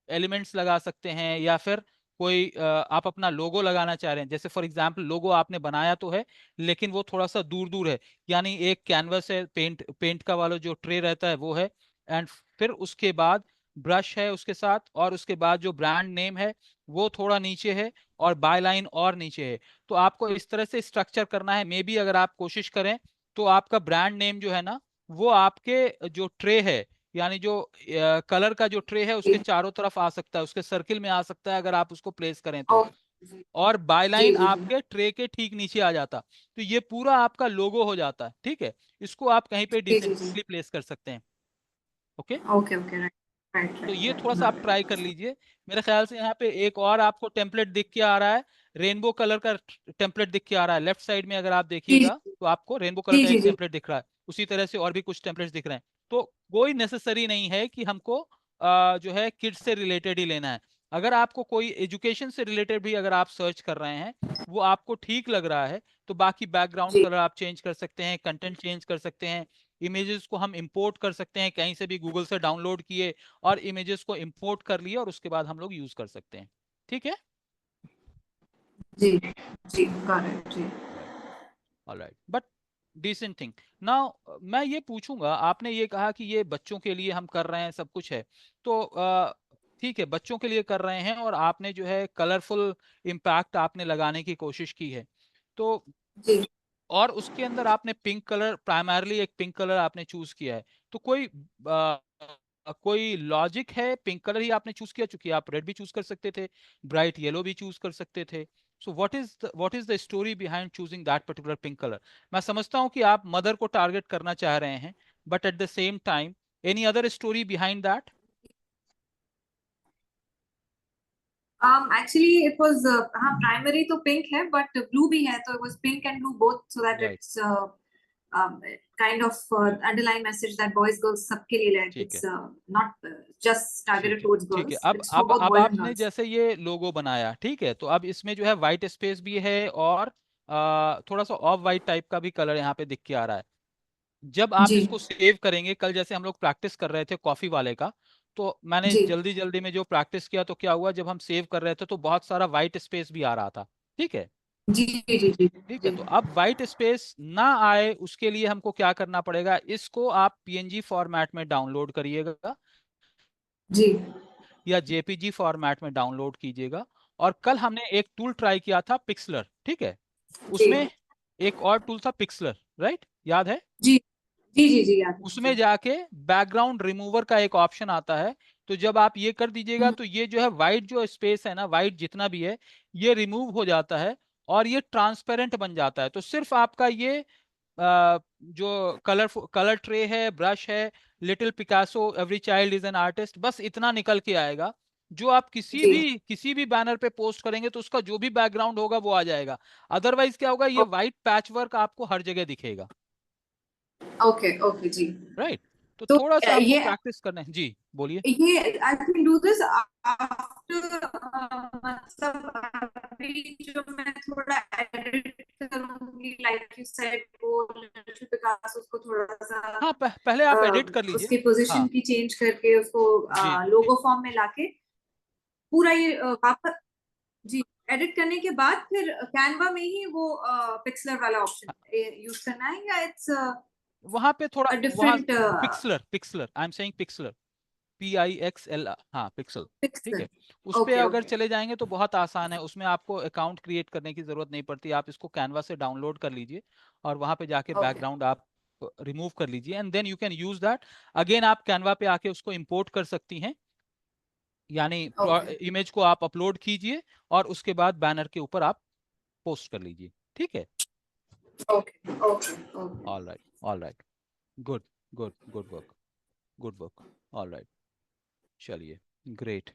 एलिमेंट्स लगा सकते हैं, या फिर कोई आप अपना लोगो लगाना चाह रहे हैं, जैसे फॉर एग्जांपल लोगो आपने बनाया तो है लेकिन वो थोड़ा सा दूर दूर है, यानी एक कैनवस है, पेंट का वाला जो ट्रे रहता है वो है, एंड फिर उसके बाद ब्रश है उसके साथ, और उसके बाद जो ब्रांड नेम है वो थोड़ा नीचे है, और बाय लाइन और नीचे है। तो आपको इस तरह से स्ट्रक्चर करना है। मे बी अगर आप कोशिश करें तो आपका ब्रांड नेम जो है ना वो आपके जो ट्रे है, यानी जो कलर का जो ट्रे है उसके चारों तरफ आ सकता है, उसके सर्किल में आ सकता है अगर आप उसको प्लेस करें तो, जी और बाय जी लाइन जी आपके ट्रे के ठीक नीचे आ जाता, तो ये पूरा आपका लोगो हो जाता है। ठीक है, इसको आप कहीं पे जी जी जी डिसेंटली प्लेस कर सकते हैं। Okay, okay okay right right तो ये राइट थोड़ा सा आप ट्राई कर लीजिए। मेरे ख्याल से यहाँ पे एक और आपको टेम्पलेट दिख के आ रहा है, रेनबो कलर का टेम्पलेट दिख के आ रहा है लेफ्ट साइड में, अगर आप जी देखिएगा तो आपको रेनबो कलर जी का जी एक जी टेम्पलेट दिख रहा है। उसी तरह से और भी कुछ टेम्पलेट्स दिख रहे हैं। तो कोई नेसेसरी नहीं है कि हमको जो है किड्स से रिलेटेड ही लेना है। अगर आपको कोई एजुकेशन से रिलेटेड भी अगर आप सर्च कर रहे हैं, वो आपको ठीक लग रहा है, तो बाकी बैकग्राउंड जी कलर आप चेंज कर सकते हैं, कंटेंट चेंज कर सकते हैं, इमेजेस को हम इंपोर्ट कर सकते हैं, कहीं से भी गूगल से डाउनलोड किए और इमेजेस को इंपोर्ट कर लिए और उसके बाद हम लोग यूज कर सकते हैं। ठीक है, जी जी got it, जी alright, but decent thing. Now मैं ये पूछूंगा, आपने ये कहा कि ये बच्चों के लिए हम कर रहे हैं, सब कुछ है, तो ठीक है बच्चों के लिए कर रहे हैं, और आपने जो है कलरफुल इम्पैक्ट आपने लगाने की कोशिश की है, तो जी और उसके अंदर आपने पिंक कलर, प्राइमरली एक पिंक कलर आपने चूज किया है, तो कोई लॉजिक है? पिंक कलर ही आपने चूज किया, चूंकि आप रेड भी चूज कर सकते थे, ब्राइट येलो भी चूज कर सकते थे। So what is the story behind choosing that particular pink colour? मैं समझता हूं कि आप मदर को टारगेट करना चाह रहे हैं, but at the same time any other story behind that? actually it was हाँ primary तो pink है but blue भी है, तो it was pink and blue both so that right, it's kind of underlying message that boys girls सबके लिए like ठीक है, it's not just targeted ठीक है, towards ठीक है। girls, अब it's for अब both अब boys and आपने girls. जैसे ये लोगो बनाया, ठीक है, तो अब इसमें जो है व्हाइट स्पेस भी है, और थोड़ा सा ऑफ वाइट टाइप का भी कलर यहाँ पे दिख के आ रहा है। जब आप जी इसको सेव करेंगे, कल जैसे हम लोग प्रैक्टिस कर रहे थे कॉफी वाले का, तो मैंने जी जल्दी जल्दी में जो प्रैक्टिस किया, तो क्या हुआ, जब हम सेव कर रहे थे तो बहुत सारा व्हाइट स्पेस भी आ रहा था। ठीक है, जी जी जी जी ठीक है, जी तो अब व्हाइट स्पेस ना आए उसके लिए हमको क्या करना पड़ेगा, इसको आप पीएनजी फॉर्मेट में डाउनलोड करिएगा जी या जेपीजी फॉर्मेट में डाउनलोड कीजिएगा। और कल हमने एक टूल ट्राई किया था, पिक्सलर, ठीक है, जी उसमें एक और टूल था पिक्सलर, राइट, याद है? जी जी जी जी याद है, उसमें जी जाके बैकग्राउंड रिमूवर का एक ऑप्शन आता है, तो जब आप ये कर दीजिएगा तो ये जो है व्हाइट जो स्पेस है ना, व्हाइट जितना भी है ये रिमूव हो जाता है, और ये ट्रांसपेरेंट बन जाता है। तो सिर्फ आपका ये जो कलर ट्रे है, ब्रश है, little Picasso, every child is an artist, बस इतना निकल के आएगा। जो आप जी किसी भी बैनर पे पोस्ट करेंगे तो उसका जो भी बैकग्राउंड होगा वो आ जाएगा। अदरवाइज क्या होगा, ये व्हाइट पैच वर्क आपको हर जगह दिखेगा। ओके ओके जी। राइट, तो तो थोड़ा सा आपको ये प्रैक्टिस करना है। जी बोलिए। I can do this after मतलब अभी जो मैं थोड़ा edit करूंगी like you said वो little Picasso उसको थोड़ा सा हाँ, पहले आप एडिट कर लीजिए। उसकी पोजीशन हाँ, की चेंज करके उसको जी जी, लोगो फॉर्म में लाके पूरा ये वापस जी एडिट करने के बाद फिर कैनवा में ही वो पिक्सलर वाला ऑप्शन यूज करना है या इट्स वहां पे थोड़ा, वहां different Pixlr I am saying Pixlr, PIXL, हाँ पिक्सल। ठीक पिक्सल? है, उस पे ओके अगर ओके चले जाएंगे तो बहुत आसान है, उसमें आपको अकाउंट क्रिएट करने की जरूरत नहीं पड़ती। आप इसको कैनवा से डाउनलोड कर लीजिए और वहां पे जाके ओके बैकग्राउंड आप रिमूव कर लीजिए, and then you can use that again. आप कैनवा पे आके उसको इंपोर्ट कर सकती हैं, यानी ओके इमेज को आप अपलोड कीजिए और उसके बाद बैनर के ऊपर आप पोस्ट कर लीजिए। ठीक है, okay okay okay all right, all right, good good, good work, good work, all right, चलिए, ग्रेट,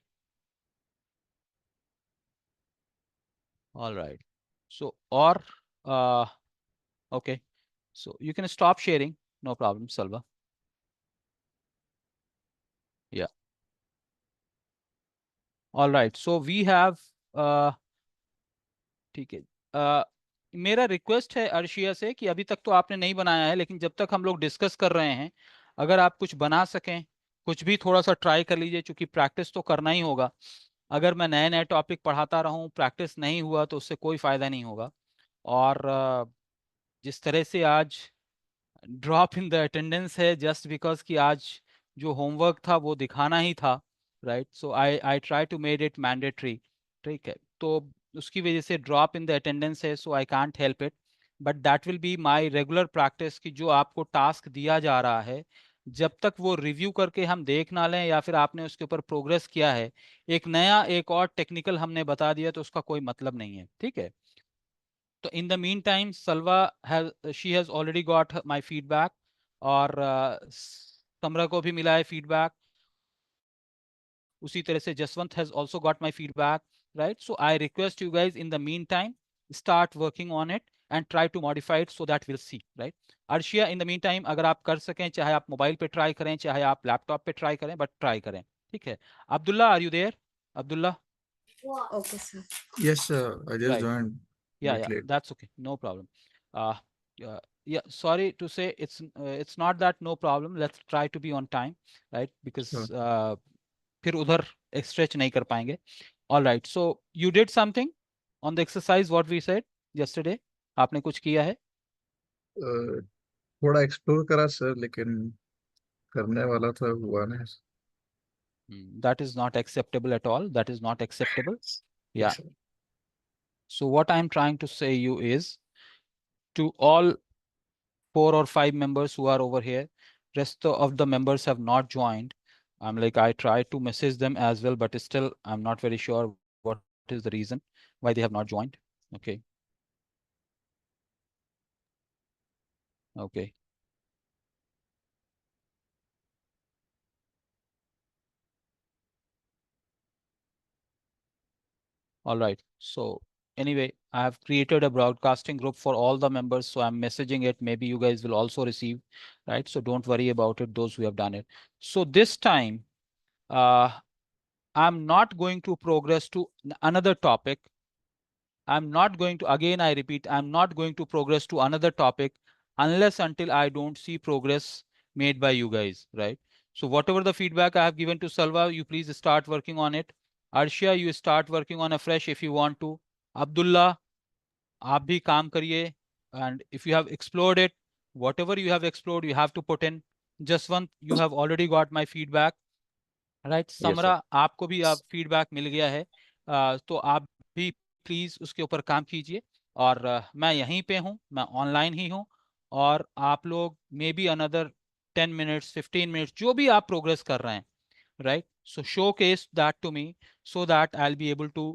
ऑल राइट। सो और okay, so you can stop sharing, no problem, Salva. Yeah, all right, so we have ठीक है, मेरा request है अर्शिया से कि अभी तक तो आपने नहीं बनाया है, लेकिन जब तक हम लोग डिस्कस कर रहे हैं, अगर आप कुछ बना सकें, कुछ भी थोड़ा सा ट्राई कर लीजिए, क्योंकि प्रैक्टिस तो करना ही होगा। अगर मैं नए नए टॉपिक पढ़ाता रहूं, प्रैक्टिस नहीं हुआ तो उससे कोई फायदा नहीं होगा। और जिस तरह से आज ड्रॉप इन द अटेंडेंस है, जस्ट बिकॉज कि आज जो होमवर्क था वो दिखाना ही था, right? So I try to made it mandatory, ठीक है? तो उसकी वजह से ड्रॉप इन द अटेंडेंस है, सो I can't help it, but that will be my regular practice कि जो आपको टास्क दिया जा रहा है, जब तक वो रिव्यू करके हम देख ना लें या फिर आपने उसके ऊपर प्रोग्रेस किया है, एक और टेक्निकल हमने बता दिया तो उसका कोई मतलब नहीं है, ठीक है? तो in the meantime, Salva she has already got my feedback, और समरा को भी मिला है feedback, उसी तरह से Jaswant has also got my feedback, right? So I request you guys in the meantime start working on it and try to modify it so that we'll see, right? Arshia, in the meantime अगर आप कर सकें, चाहे आप mobile पे try करें चाहे आप लैपटॉप पे ट्राई करें, बट ट्राई करें, ठीक है? Abdullah, are you there? Abdullah? Okay, sir. Yes, sir. I just Right. joined Yeah, bit yeah, late. that's okay, no problem. uh yeah, sorry to say, it's not that no problem, let's try to be on time, right? Because Sure. फिर उधर stretch नहीं कर पाएंगे. All right, so you did something on the exercise what we said yesterday? आपने कुछ किया है? थोड़ा एक्सप्लोर करा सर, लेकिन करने वाला था, हुआ नहीं। That is not acceptable at all, that is not acceptable. Yeah. Yes, sir. So what I'm trying to say you is, to all 4 or 5 members who are over here, rest of the members have not joined. I tried to message them as well, but still I'm not very sure what is the reason why they have not joined. Okay. Okay. All right. So anyway, I have created a broadcasting group for all the members, so I'm messaging it. Maybe you guys will also receive, right? So don't worry about it, those who have done it. So this time, I'm not going to progress to another topic. I'm not going to, again, I repeat, I'm not going to progress to another topic unless until I don't see progress made by you guys, right? So whatever the feedback I have given to Salva, you please start working on it. Arshia, you start working on a fresh if you want to. Abdullah, आप भी काम करिए, and if you have explored it, whatever you have explored, you have to put in. Jaswant, you have already got my feedback, right? Yes, sir. समरा, आपको भी आप feedback मिल गया है, तो आप भी प्लीज उसके ऊपर काम कीजिए। और मैं यहीं पे हूँ, मैं ऑनलाइन ही हूँ, और आप लोग may be another 10 minutes 15 minutes जो भी आप प्रोग्रेस कर रहे हैं, right? So showcase that to me so that I will be able to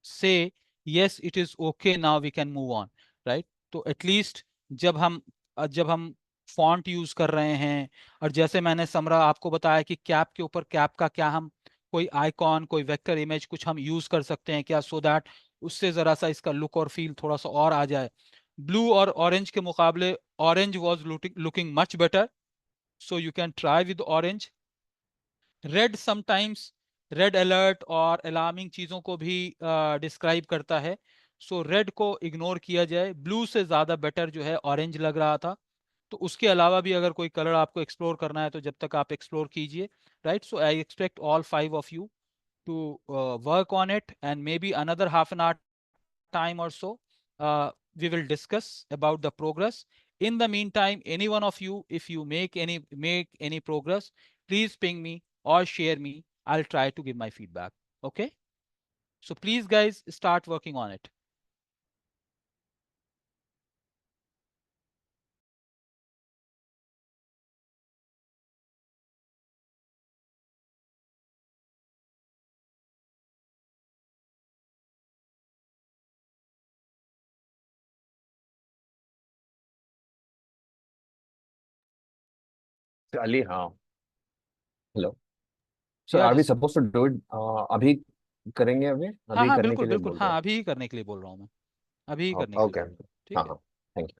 say yes, it is okay, now we can move on, right? तो at least जब हम font use कर रहे हैं, और जैसे मैंने समरा आपको बताया कि कैप के ऊपर कैप का क्या हम कोई आइकॉन, कोई वेक्टर इमेज कुछ हम यूज कर सकते हैं क्या, सो दैट उससे जरा सा इसका लुक और फील थोड़ा सा और आ जाए। ब्लू और ऑरेंज के मुकाबले orange was looking much better, so you can try with orange. Red sometimes, red alert और अलार्मिंग चीज़ों को भी डिस्क्राइब करता है, सो रेड को इग्नोर किया जाए। ब्लू से ज़्यादा बेटर जो है ऑरेंज लग रहा था। तो उसके अलावा भी अगर कोई कलर आपको एक्सप्लोर करना है तो जब तक आप एक्सप्लोर कीजिए, right? So I expect all 5 of you to work on it, and maybe another half an hour time or so, we will discuss about the progress. In the meantime, any one of you, if you make any progress, please ping me or share me. I'll try to give my feedback. Okay, so please guys start working on it. Ali, हाँ. Hello. So Yeah, are we just supposed to do it? अभी करेंगे अभी? हाँ अभी हाँ, करने बिल्कुल के लिए बिल्कुल, बोल रहे हाँ, अभी ही करने के लिए बोल रहा हूँ मैं, अभी ही हैं? करने के लिए Okay. बोल रहा हूँ, हाँ ठीक है? हाँ. Thank you.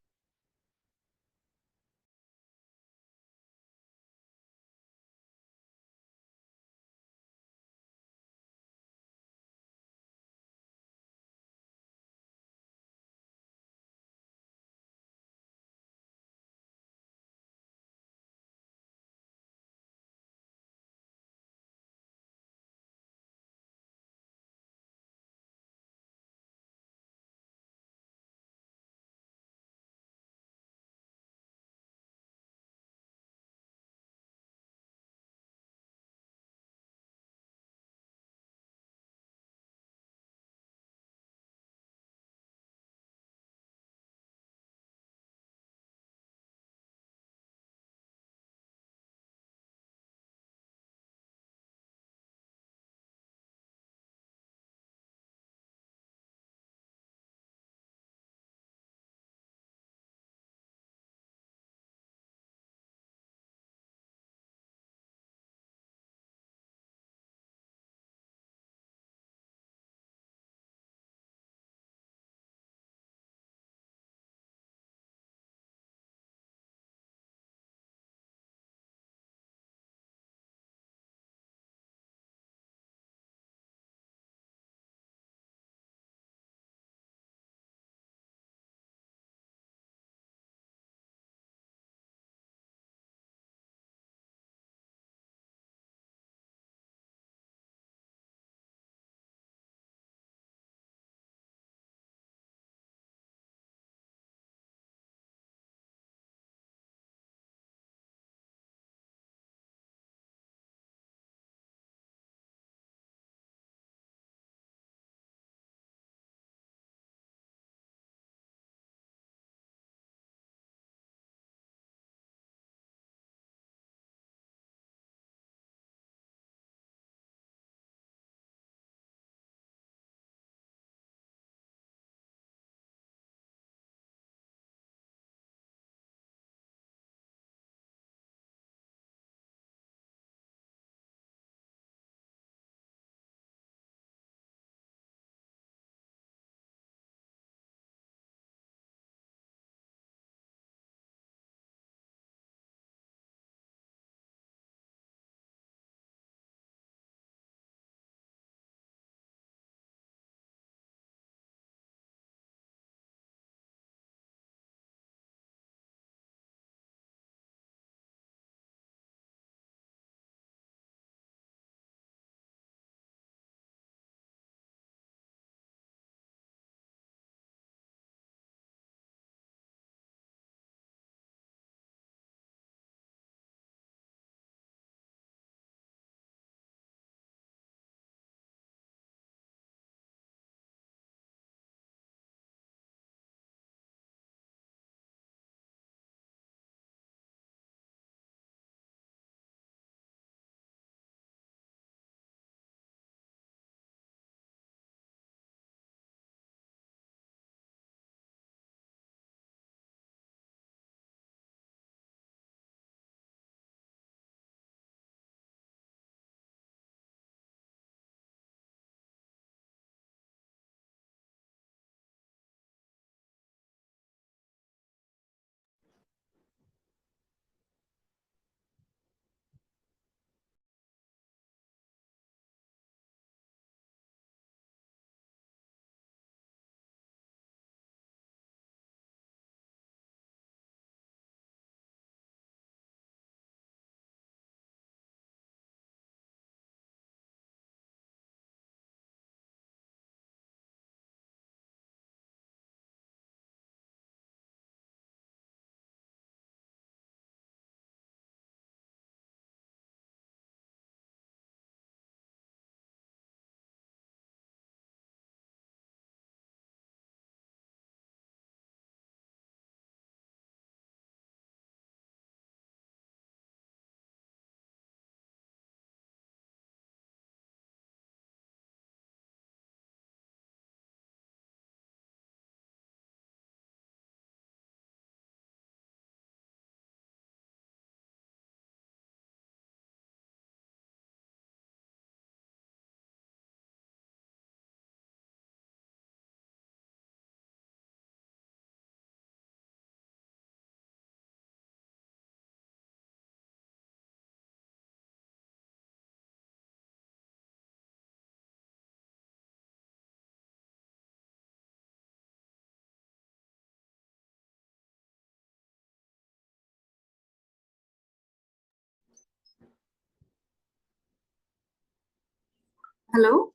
Hello?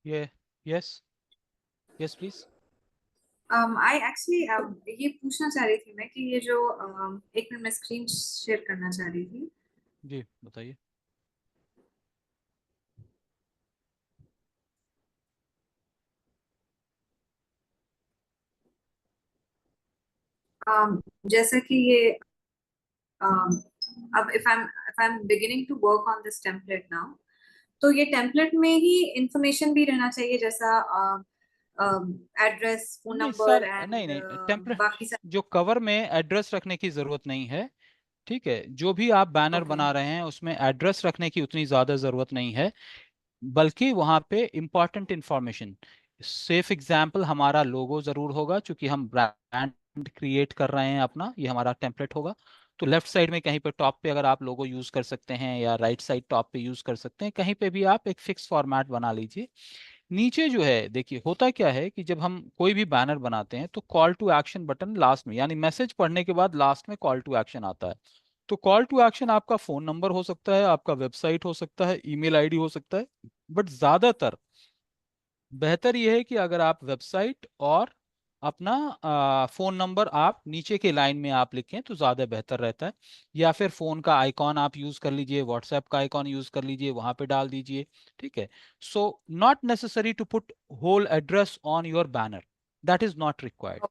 Yeah. Yes. Yes, please. I actually ये पूछना चाह रही थी मैं कि ये जो एक मिनट मैं स्क्रीन शेयर करना चाह रही थी. जी बताइए. जैसा कि ये अब if I'm beginning to work on this template now, तो ये टेम्पलेट में ही इंफॉर्मेशन भी रहना चाहिए जैसा एड्रेस, फोन नहीं नंबर सर, एंड नहीं टेम्पलेट बाकी सब. जो कवर में एड्रेस रखने की जरूरत नहीं है. ठीक है, जो भी आप बैनर ओके. बना रहे हैं उसमें एड्रेस रखने की उतनी ज्यादा जरूरत नहीं है, बल्कि वहां पे इंपॉर्टेंट इंफॉर्मेशन. सेफ एग्जांपल हमारा लोगो जरूर होगा, क्योंकि हम ब्रांड क्रिएट कर रहे हैं अपना, ये हमारा टेम्पलेट होगा. तो लेफ्ट साइड में कहीं पे टॉप पे अगर आप लोगो यूज कर सकते हैं, या राइट साइड टॉप पे यूज कर सकते हैं, कहीं पे भी आप एक फिक्स फॉर्मेट बना लीजिए. नीचे जो है देखिए, होता क्या है कि जब हम कोई भी बैनर बनाते हैं तो call to action button last में, यानी मैसेज पढ़ने के बाद लास्ट में कॉल टू एक्शन आता है. तो कॉल टू एक्शन आपका फोन नंबर हो सकता है, आपका वेबसाइट हो सकता है, ईमेल आईडी हो सकता है. बट ज्यादातर बेहतर यह है कि अगर आप वेबसाइट और अपना फोन नंबर आप नीचे के लाइन में आप लिखें तो ज्यादा बेहतर रहता है. या फिर फोन का आइकॉन आप यूज कर लीजिए, व्हाट्सएप का आइकॉन यूज कर लीजिए, वहां पे डाल दीजिए. ठीक है. So not necessary to put whole address on your banner, that is not required.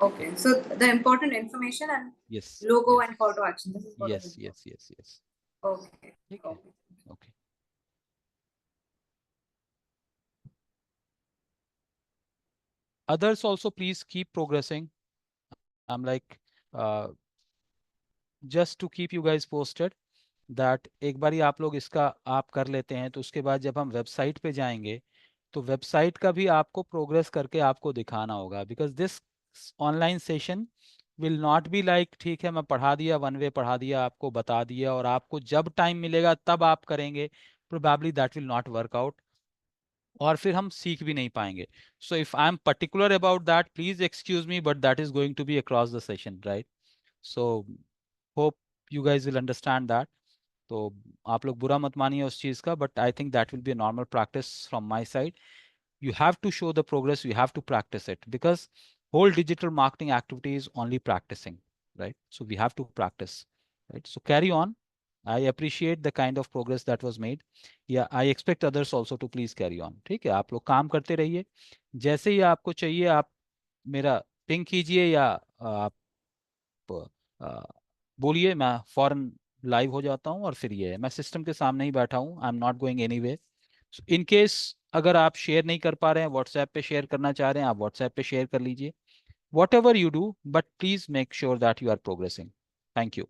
Okay, so the important information and yes. logo yes. and call to action, this is what is yes. important. Yes. Yes. Yes. Okay. ठीक है. Okay. Okay. Others also please keep progressing. I'm like just to keep you guys posted that एक बारी आप लोग इसका आप कर लेते हैं तो उसके बाद जब हम वेबसाइट पे जाएंगे तो वेबसाइट का भी आपको प्रोग्रेस करके आपको दिखाना होगा. Because this online session will not be like ठीक है मैं पढ़ा दिया, वन वे पढ़ा दिया, आपको बता दिया और आपको जब टाइम मिलेगा तब आप करेंगे. Probably that will not work out, और फिर हम सीख भी नहीं पाएंगे. So if I am particular about that, please excuse me, but that is going to be across the session, right? So hope you guys will understand that. तो आप लोग बुरा मत मानिए उस चीज़ का, but I think that will be a normal practice from my side. You have to show the progress, you have to practice it, because whole digital marketing activity is only practicing, right? So we have to practice, right? So carry on. I appreciate the kind of progress that was made. Yeah, I expect others also to please carry on. ठीक है, आप लोग काम करते रहिए. जैसे ही आपको चाहिए आप मेरा पिंग कीजिए, या आप अ, बोलिए, मैं फॉरन लाइव हो जाता हूँ. और फिर ये मैं सिस्टम के सामने ही बैठा हूँ, आई am not going anyway. In case अगर आप शेयर नहीं कर पा रहे हैं, व्हाट्सएप पे शेयर करना चाह रहे हैं, आप व्हाट्सएप पे शेयर कर लीजिए. Whatever you do, but please make sure that you are progressing. Thank you.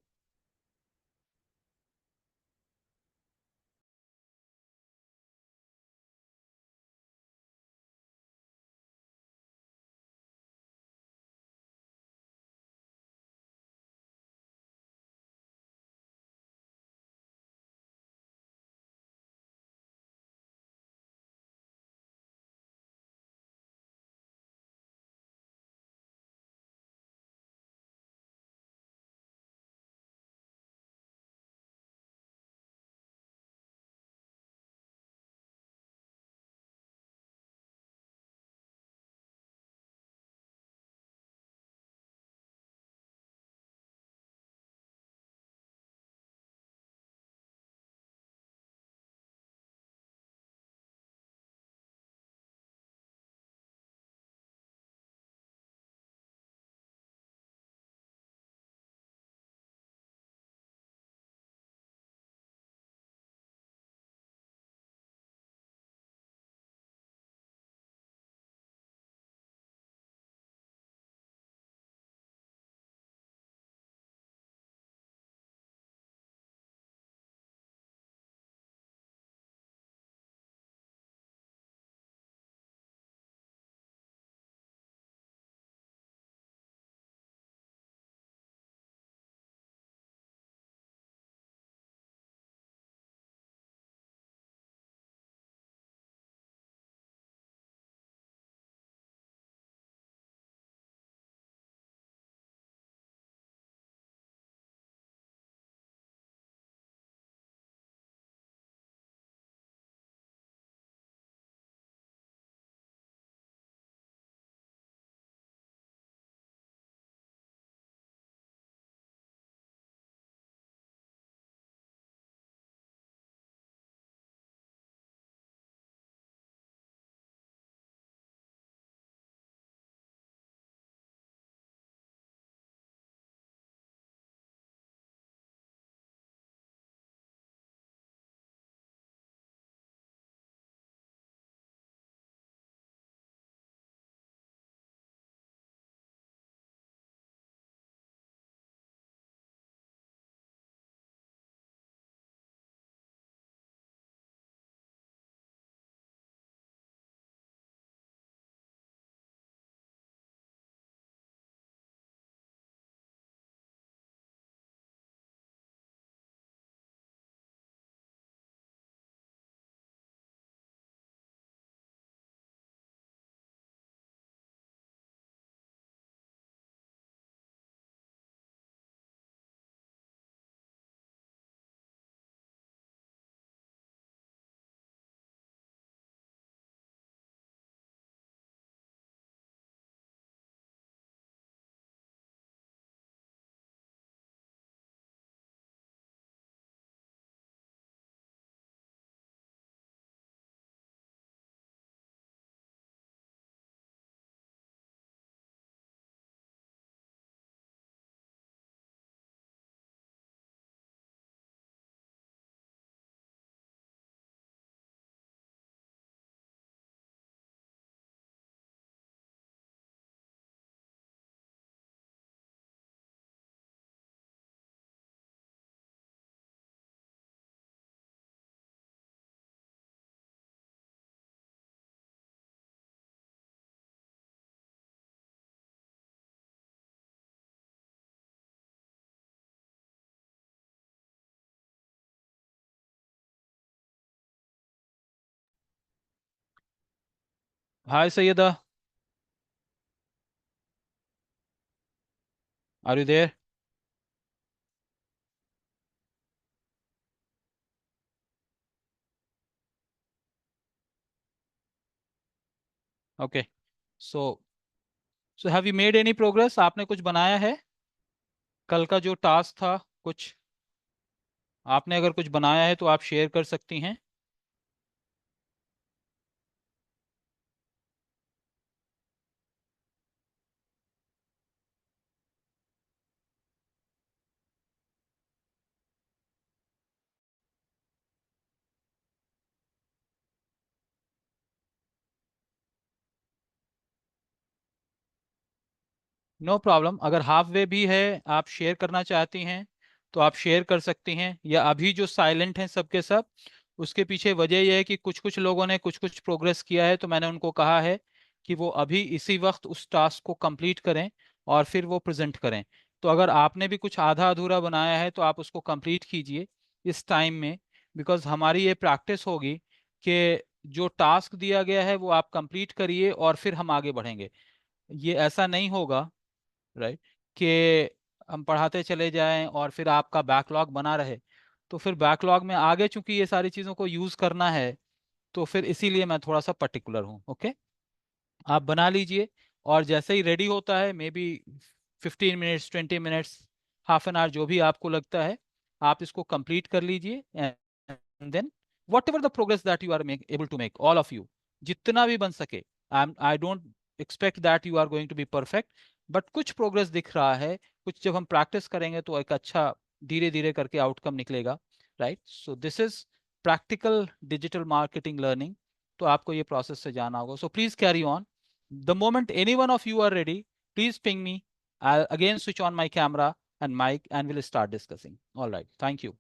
Hi, Sayyida. Are you there? Okay. So have you made any progress? आपने कुछ बनाया है? कल का जो टास्क था, कुछ आपने अगर कुछ बनाया है तो आप शेयर कर सकती हैं। No problem. अगर हाफ वे भी है, आप शेयर करना चाहती हैं तो आप शेयर कर सकती हैं। या अभी जो साइलेंट हैं सबके सब, उसके पीछे वजह यह है कि कुछ कुछ लोगों ने कुछ कुछ प्रोग्रेस किया है, तो मैंने उनको कहा है कि वो अभी इसी वक्त उस टास्क को कंप्लीट करें और फिर वो प्रेजेंट करें। तो अगर आपने भी कुछ आधा अधूरा बनाया है तो आप उसको कंप्लीट कीजिए इस टाइम में, बिकॉज हमारी ये प्रैक्टिस होगी कि जो टास्क दिया गया है वो आप कंप्लीट करिए और फिर हम आगे बढ़ेंगे। ये ऐसा नहीं होगा, राइट, कि हम पढ़ाते चले जाएं और फिर आपका बैकलॉग बना रहे। तो फिर बैकलॉग में आगे चूंकि ये सारी चीज़ों को यूज़ करना है, तो फिर इसीलिए मैं थोड़ा सा पर्टिकुलर हूँ। ओके, आप बना लीजिए और जैसे ही रेडी होता है, may be 15 minutes, 20 minutes, half an hour, जो भी आपको लगता है, आप इसको कंप्लीट कर लीजिए। And then whatever the progress that you are able to make, all of you, जितना भी बन सके। I don't expect that you are going to be perfect, but कुछ प्रोग्रेस दिख रहा है। कुछ जब हम प्रैक्टिस करेंगे तो एक अच्छा धीरे धीरे करके आउटकम निकलेगा, right. So this is practical digital marketing learning. तो आपको ये प्रोसेस से जाना होगा। So please carry on. The moment any one of you are ready, please ping me. I'll again switch on my camera and mic and we'll start discussing. All right. Thank you.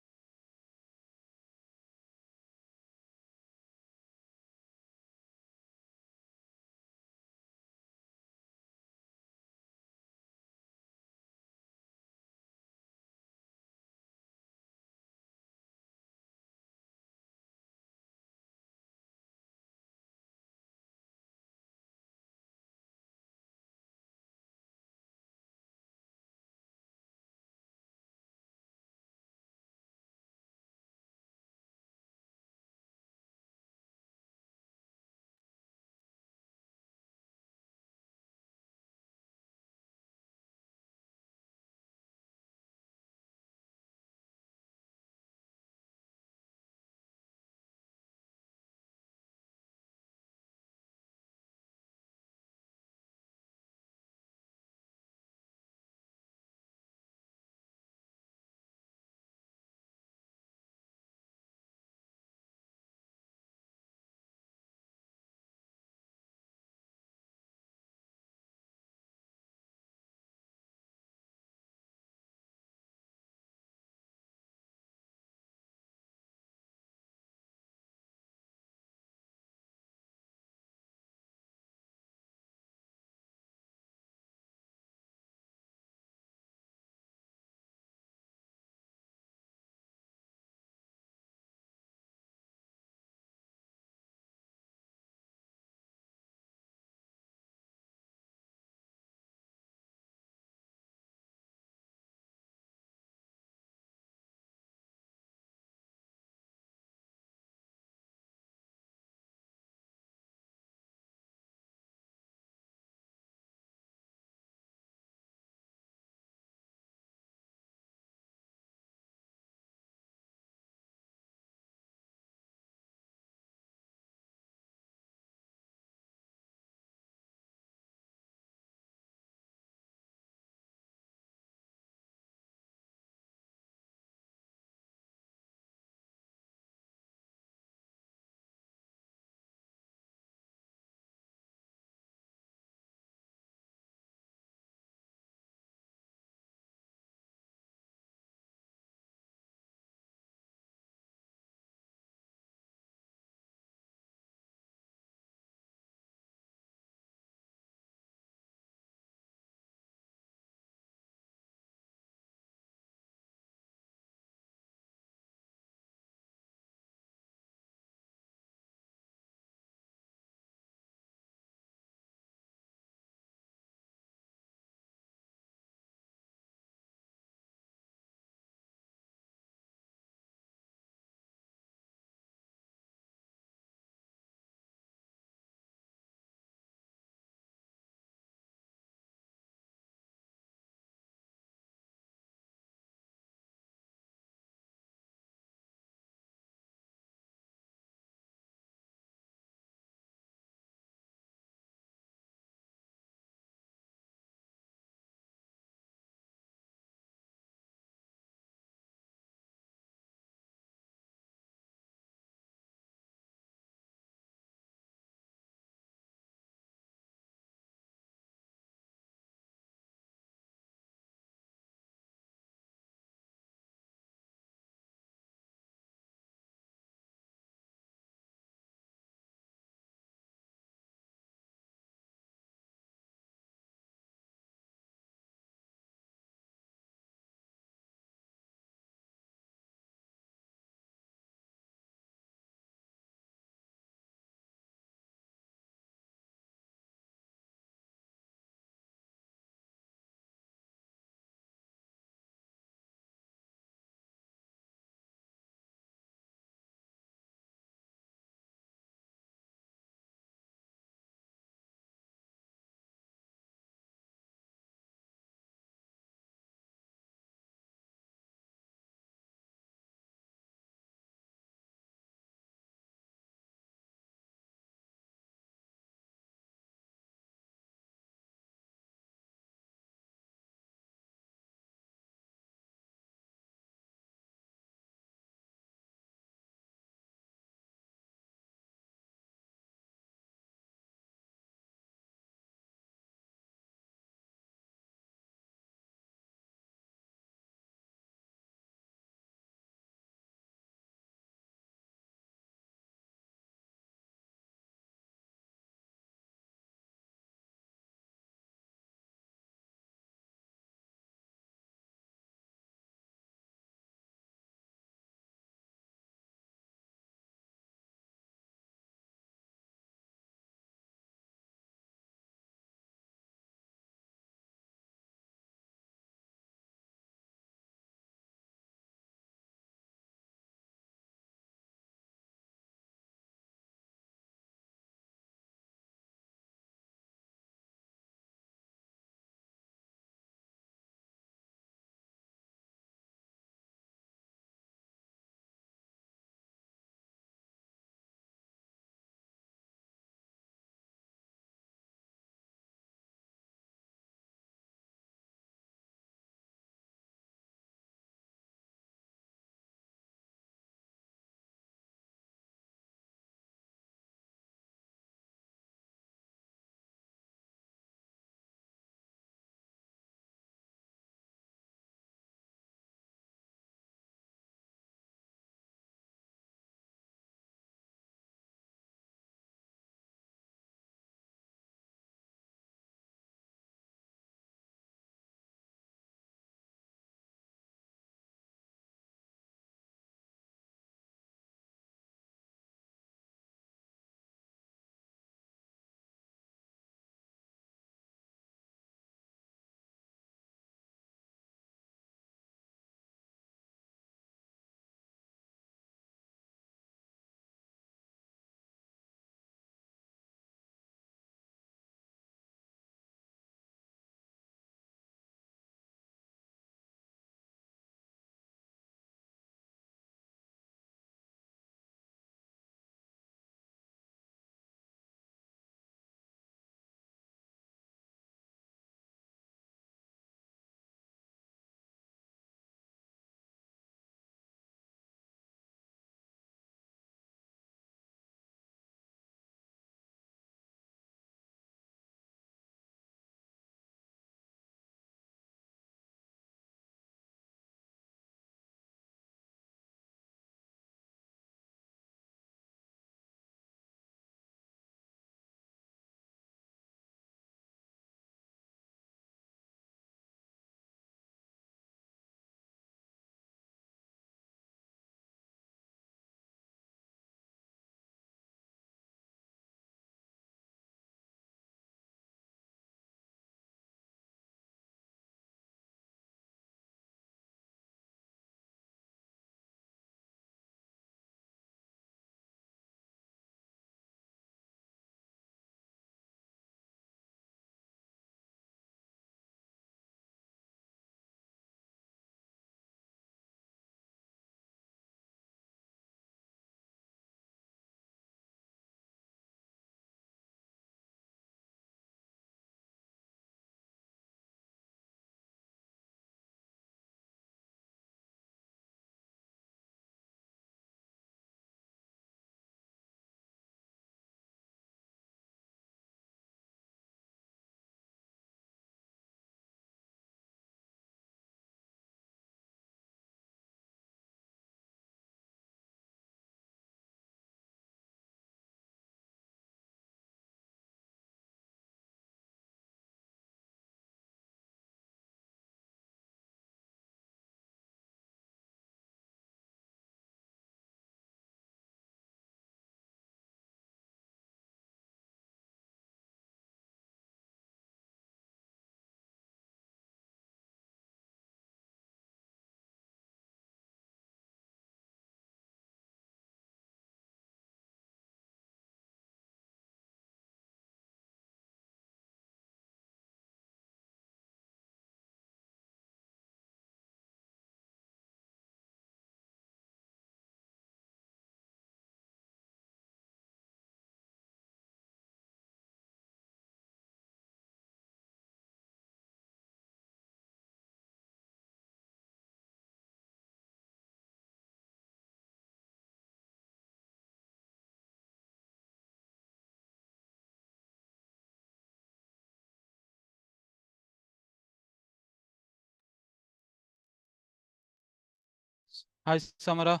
Hi, Samara.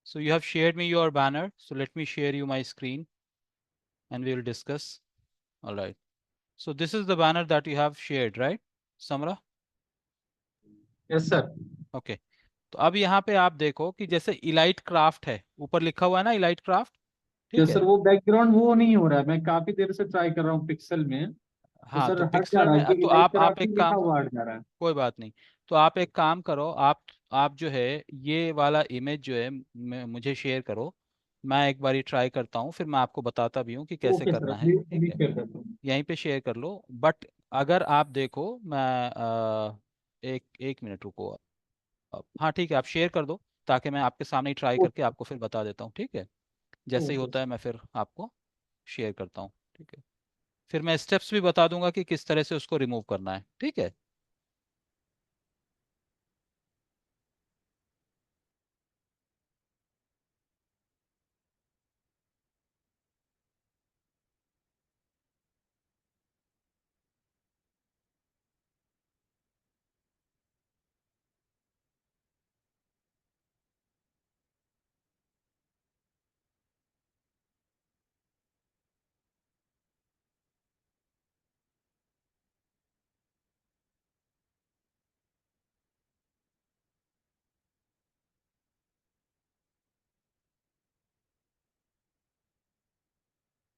So you have shared me your banner. So let me share you my screen and we will discuss. All right. So this is the banner that you have shared, right, Samara? Yes sir. Okay. तो अब यहाँ पे आप देखो कि जैसे elite craft है, ऊपर लिखा हुआ है ना इलाइट क्राफ्ट, ठीक यस है? सर, वो बैकग्राउंड वो नहीं हो रहा है, मैं काफी देर से ट्राई कर रहा हूँ पिक्सल में, तो हाँ, सर तो हट जा पिक्सलर रहा में है, तो जो इलाइट आप क्राफ्ट एक लिखा काम, हुआ हट जा रहा है। कोई बात नहीं। तो आप एक काम करो, आप जो है ये वाला इमेज जो है मुझे शेयर करो। मैं एक बारी ट्राई करता हूँ, फिर मैं आपको बताता भी हूँ कि कैसे ओके सर, करना है, अभी ठीक अभी है? शेयर करता हूँ। यहीं पे शेयर कर लो। बट अगर आप देखो, मैं एक एक मिनट रुको। हाँ ठीक है, आप शेयर कर दो ताकि मैं आपके सामने ही ट्राई करके ओके आपको फिर बता देता हूँ, ठीक है? जैसे ही ओके होता है मैं फिर आपको शेयर करता हूँ, ठीक है? फिर मैं स्टेप्स भी बता दूंगा कि किस तरह से उसको रिमूव करना है, ठीक है?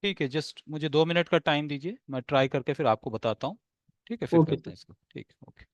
ठीक है, जस्ट मुझे 2 मिनट का टाइम दीजिए, मैं ट्राई करके फिर आपको बताता हूँ, ठीक है? फिर ओके करते सर। हैं इसको, ठीक है, ओके।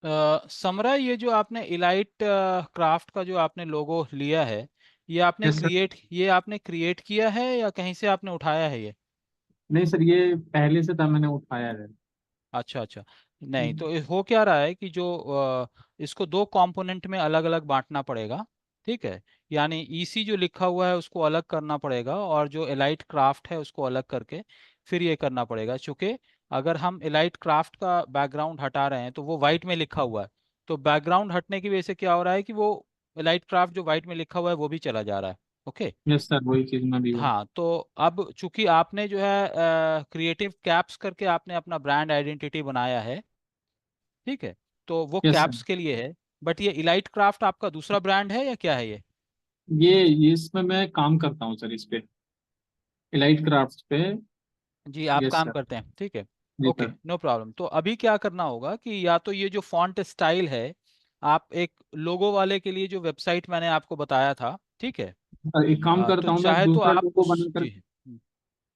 समरा, ये जो आपने इलाइट क्राफ्ट का जो आपने लोगो लिया है, यस सर। ये आपने क्रिएट किया है या कहीं से आपने उठाया है ये? नहीं सर, ये पहले से था, मैंने उठाया है। अच्छा अच्छा। नहीं तो हो क्या रहा है कि जो इसको दो कंपोनेंट में अलग अलग बांटना पड़ेगा, ठीक है। यानी ईसी जो लिखा हुआ है उसको अलग करना पड़ेगा, और जो एलाइट क्राफ्ट है उसको अलग करके फिर ये करना पड़ेगा। चूंकि अगर हम एलाइट क्राफ्ट का बैकग्राउंड हटा रहे हैं तो वो वाइट में लिखा हुआ है, तो बैकग्राउंड हटने की वजह से क्या हो रहा है कि वो एलाइट क्राफ्ट जो वाइट में लिखा हुआ है वो भी चला जा रहा है। ओके। यस सर, वही चीज मैं भी हूँ। हाँ, तो अब चूंकि आपने जो है क्रिएटिव कैप्स करके आपने अपना ब्रांड आइडेंटिटी बनाया है, ठीक है, तो वो यस सर। कैप्स के लिए है। बट ये इलाइट क्राफ्ट आपका दूसरा ब्रांड है या क्या है ये? ये इसमें मैं काम करता हूँ सर, इस पे, इलाइट क्राफ्ट पे। जी, आप यस काम सर। करते हैं, ठीक है। जी ओके, सर। No problem. तो अभी क्या करना होगा कि या तो ये जो फॉन्ट स्टाइल है, आप एक लोगो वाले के लिए जो वेबसाइट मैंने आपको बताया था, ठीक है, एक काम तो करता हूँ, मैं चाहे तो दूसरा आप लोगो उस बना कर, जी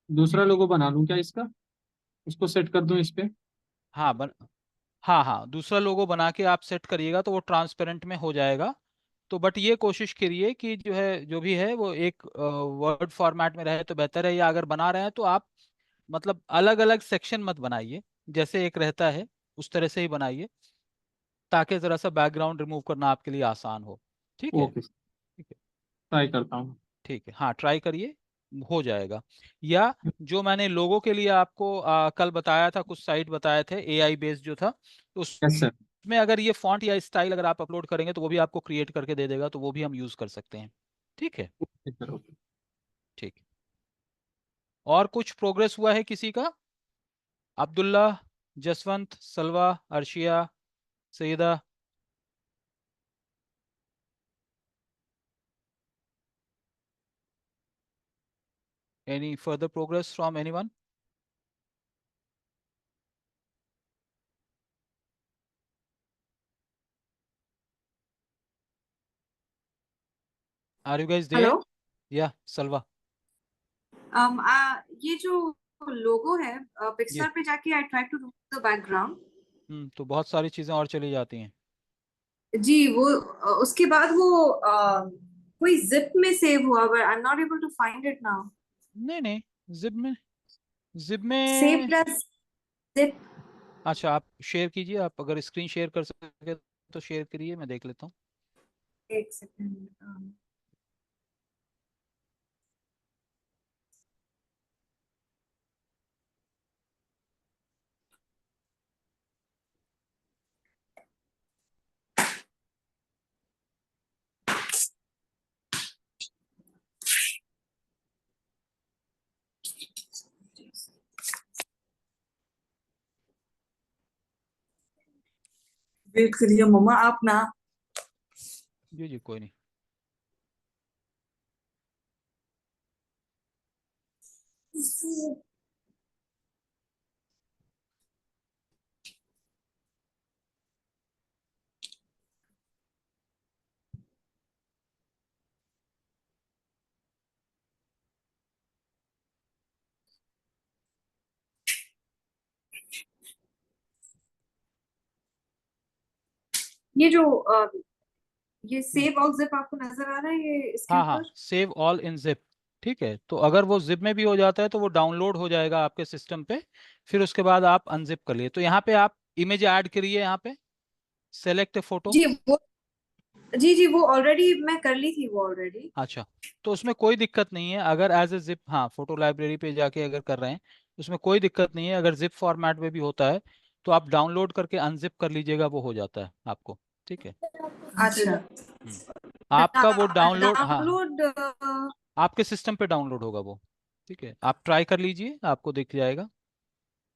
दूसरा लोगो बना लूँ क्या इसका, उसको सेट कर दूँ इस पे। हाँ हाँ हाँ, दूसरा लोगो बना के आप सेट करिएगा तो वो ट्रांसपेरेंट में हो जाएगा। तो बट ये कोशिश करिए कि जो है जो भी है वो एक वर्ड फॉर्मेट में रहे तो बेहतर है, या अगर बना रहे हैं तो आप मतलब अलग अलग सेक्शन मत बनाइए, जैसे एक रहता है उस तरह से ही बनाइए, ताकि जरा सा बैकग्राउंड रिमूव करना आपके लिए आसान हो। ठीक है। ओके, ठीक है। ट्राई करता हूँ। ठीक है, हाँ ट्राई करिए, हो जाएगा। या जो मैंने लोगों के लिए आपको कल बताया था, कुछ साइट बताए थे एआई बेस्ड जो था, तो यस सर। उसमें अगर ये फॉन्ट या स्टाइल अगर आप अपलोड करेंगे तो वो भी आपको क्रिएट करके दे देगा, तो वो भी हम यूज कर सकते हैं। ठीक है। Okay sir, okay. ठीक है। और कुछ प्रोग्रेस हुआ है किसी का? Abdullah, Jaswant, Salva, Arshia, Saeeda? Any further progress from anyone? Are you guys there? Hello. Yeah, Salva. ये जो लोगो है, ये पिक्सआर्ट पे जाके I try to remove the background. तो बहुत सारी चीजें और चली जाती हैं। जी, वो उसके बाद वो कोई जिप में सेव हुआ, but I am not able to find it now. नहीं नहीं, जिप में, जिप सेव में। As zip. अच्छा, आप शेयर कीजिए, आप अगर स्क्रीन शेयर कर सके तो शेयर करिए, मैं देख लेता हूँ। एक सेकंड। वेट करिए मम्मा, आप ना। जी जी, कोई नहीं। ये जो ये सेव ऑल जिप आपको नजर आ रहा है ये इसके हाँ हाँ, ऊपर? Save all in zip. ठीक है, तो अगर वो जिप में भी हो जाता है तो वो डाउनलोड हो जाएगा आपके सिस्टम पे, फिर उसके बाद आप अनजिप कर लिए। तो यहाँ पे आप इमेज ऐड करिए, यहाँ पे सेलेक्ट फोटो। जी वो, जी वो ऑलरेडी मैं कर ली थी वो ऑलरेडी। अच्छा, तो उसमें कोई दिक्कत नहीं है अगर एज ए जिप, हाँ फोटो लाइब्रेरी पे जाके अगर कर रहे हैं उसमें कोई दिक्कत नहीं है। अगर जिप फॉर्मेट में भी होता है तो आप डाउनलोड करके अनजिप कर लीजिएगा, वो हो जाता है आपको। ठीक है। अच्छा। हम्म, आपका वो डाउनलोड, हाँ डाउनलोड। आपके सिस्टम पे डाउनलोड होगा वो। ठीक है, आप ट्राई कर लीजिए, आपको दिख जाएगा।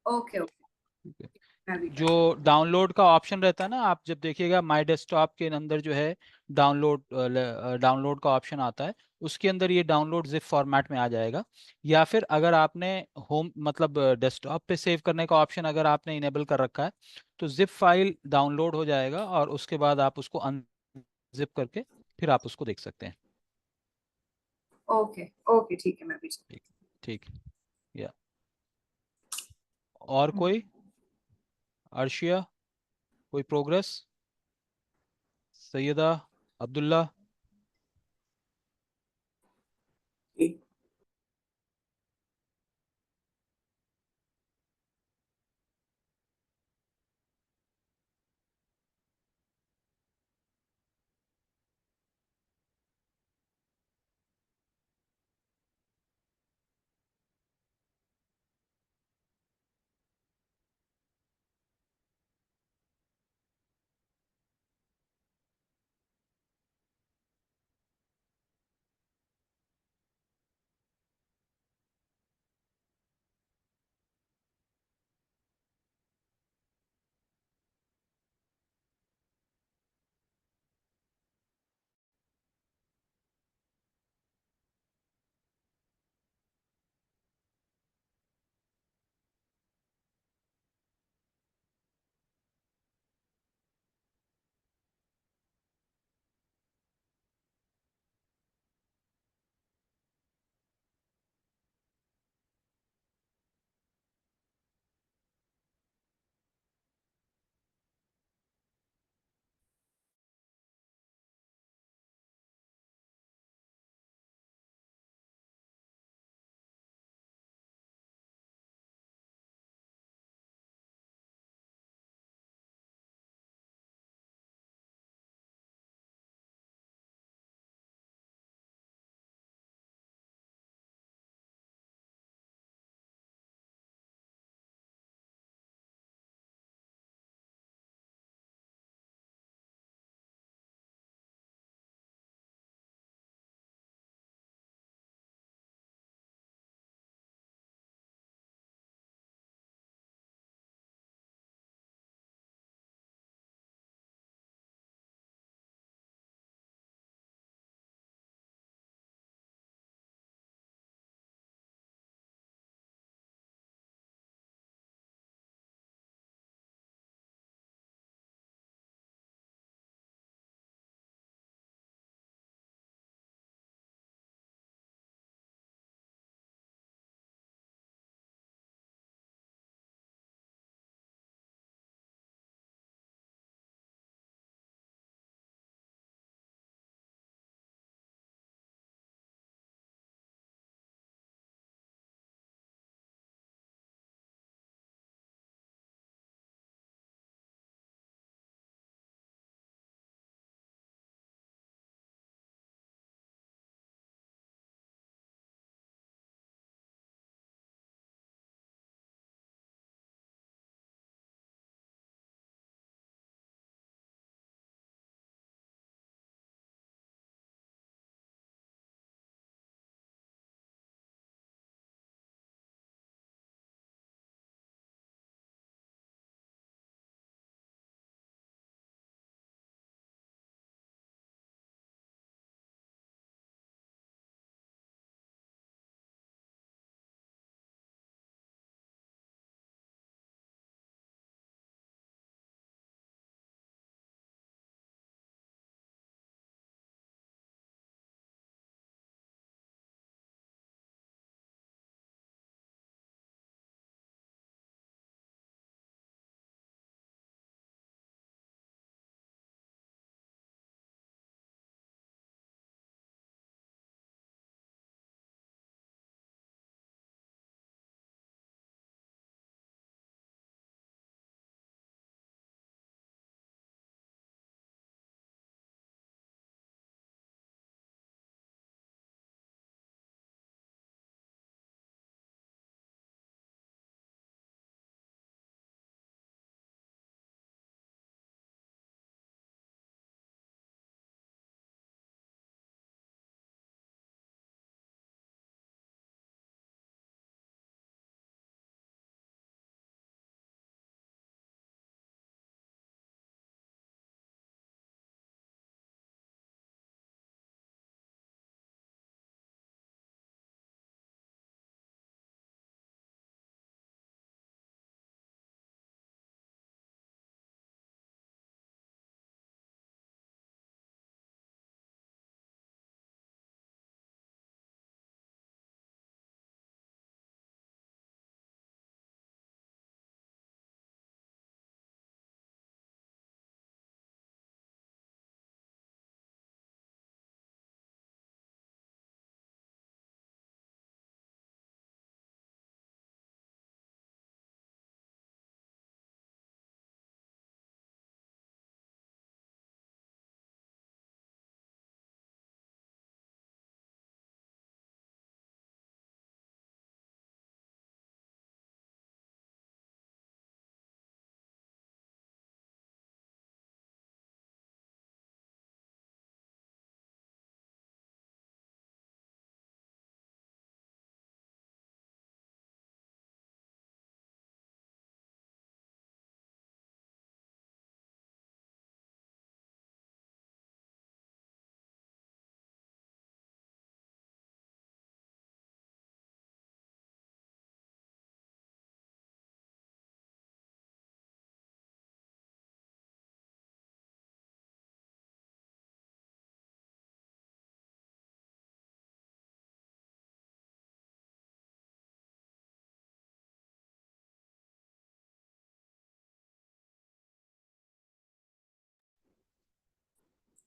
ओके ओके, ठीक है। मैं भी जो कर रही डाउनलोड का ऑप्शन रहता है ना, आप जब देखिएगा माई डेस्कटॉप के अंदर जो है डाउनलोड डाउनलोड का ऑप्शन आता है, उसके अंदर ये डाउनलोड जिप फॉर्मेट में आ जाएगा। या फिर अगर आपने होम मतलब डेस्कटॉप पे सेव करने का ऑप्शन अगर आपने इनेबल कर रखा है तो जिप फाइल डाउनलोड हो जाएगा, और उसके बाद आप उसको अनजिप करके फिर आप उसको देख सकते हैं। ओके ओके, ठीक है, मैं भी ठीक। ठीक। या और कोई? अर्शिया? कोई प्रोग्रेस? सैयदा अब्दुल्ला?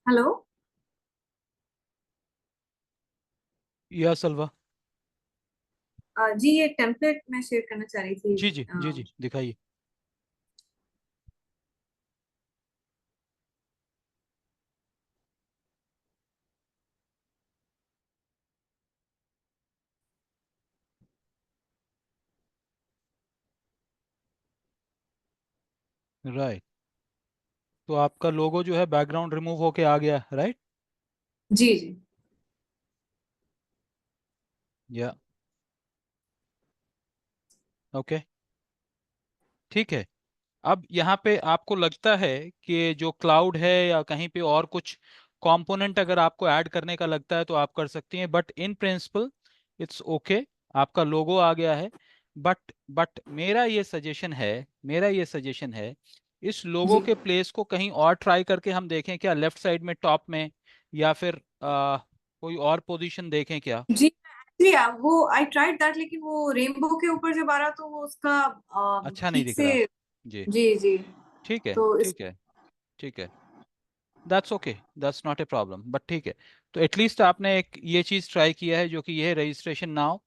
हेलो। या सलवा। जी ये टेम्पलेट मैं शेयर करना चाह रही थी। जी जी जी जी, दिखाइए। राइट, तो आपका लोगो जो है बैकग्राउंड रिमूव होके आ गया, राइट? जी जी। या ओके, ठीक है। अब यहाँ पे आपको लगता है कि जो क्लाउड है या कहीं पे और कुछ कंपोनेंट अगर आपको ऐड करने का लगता है तो आप कर सकती हैं, but in principle it's okay. आपका लोगो आ गया है, बट मेरा ये सजेशन है इस लोगो जी के प्लेस को कहीं और ट्राई करके हम देखें क्या, लेफ्ट साइड में टॉप में, या फिर कोई और पोजीशन देखें क्या? जी। एक्चुअली वो आई ट्राइड दैट, लेकिन वो रेनबो के ऊपर जब आ रहा तो वो उसका अच्छा नहीं ठीक दिख से। रहा। जी, जी जी। ठीक है तो इस ठीक है ठीक है, that's okay, that's not a problem, but ठीक है। तो एटलीस्ट आपने एक ये चीज ट्राई किया है जो कि ये है registration now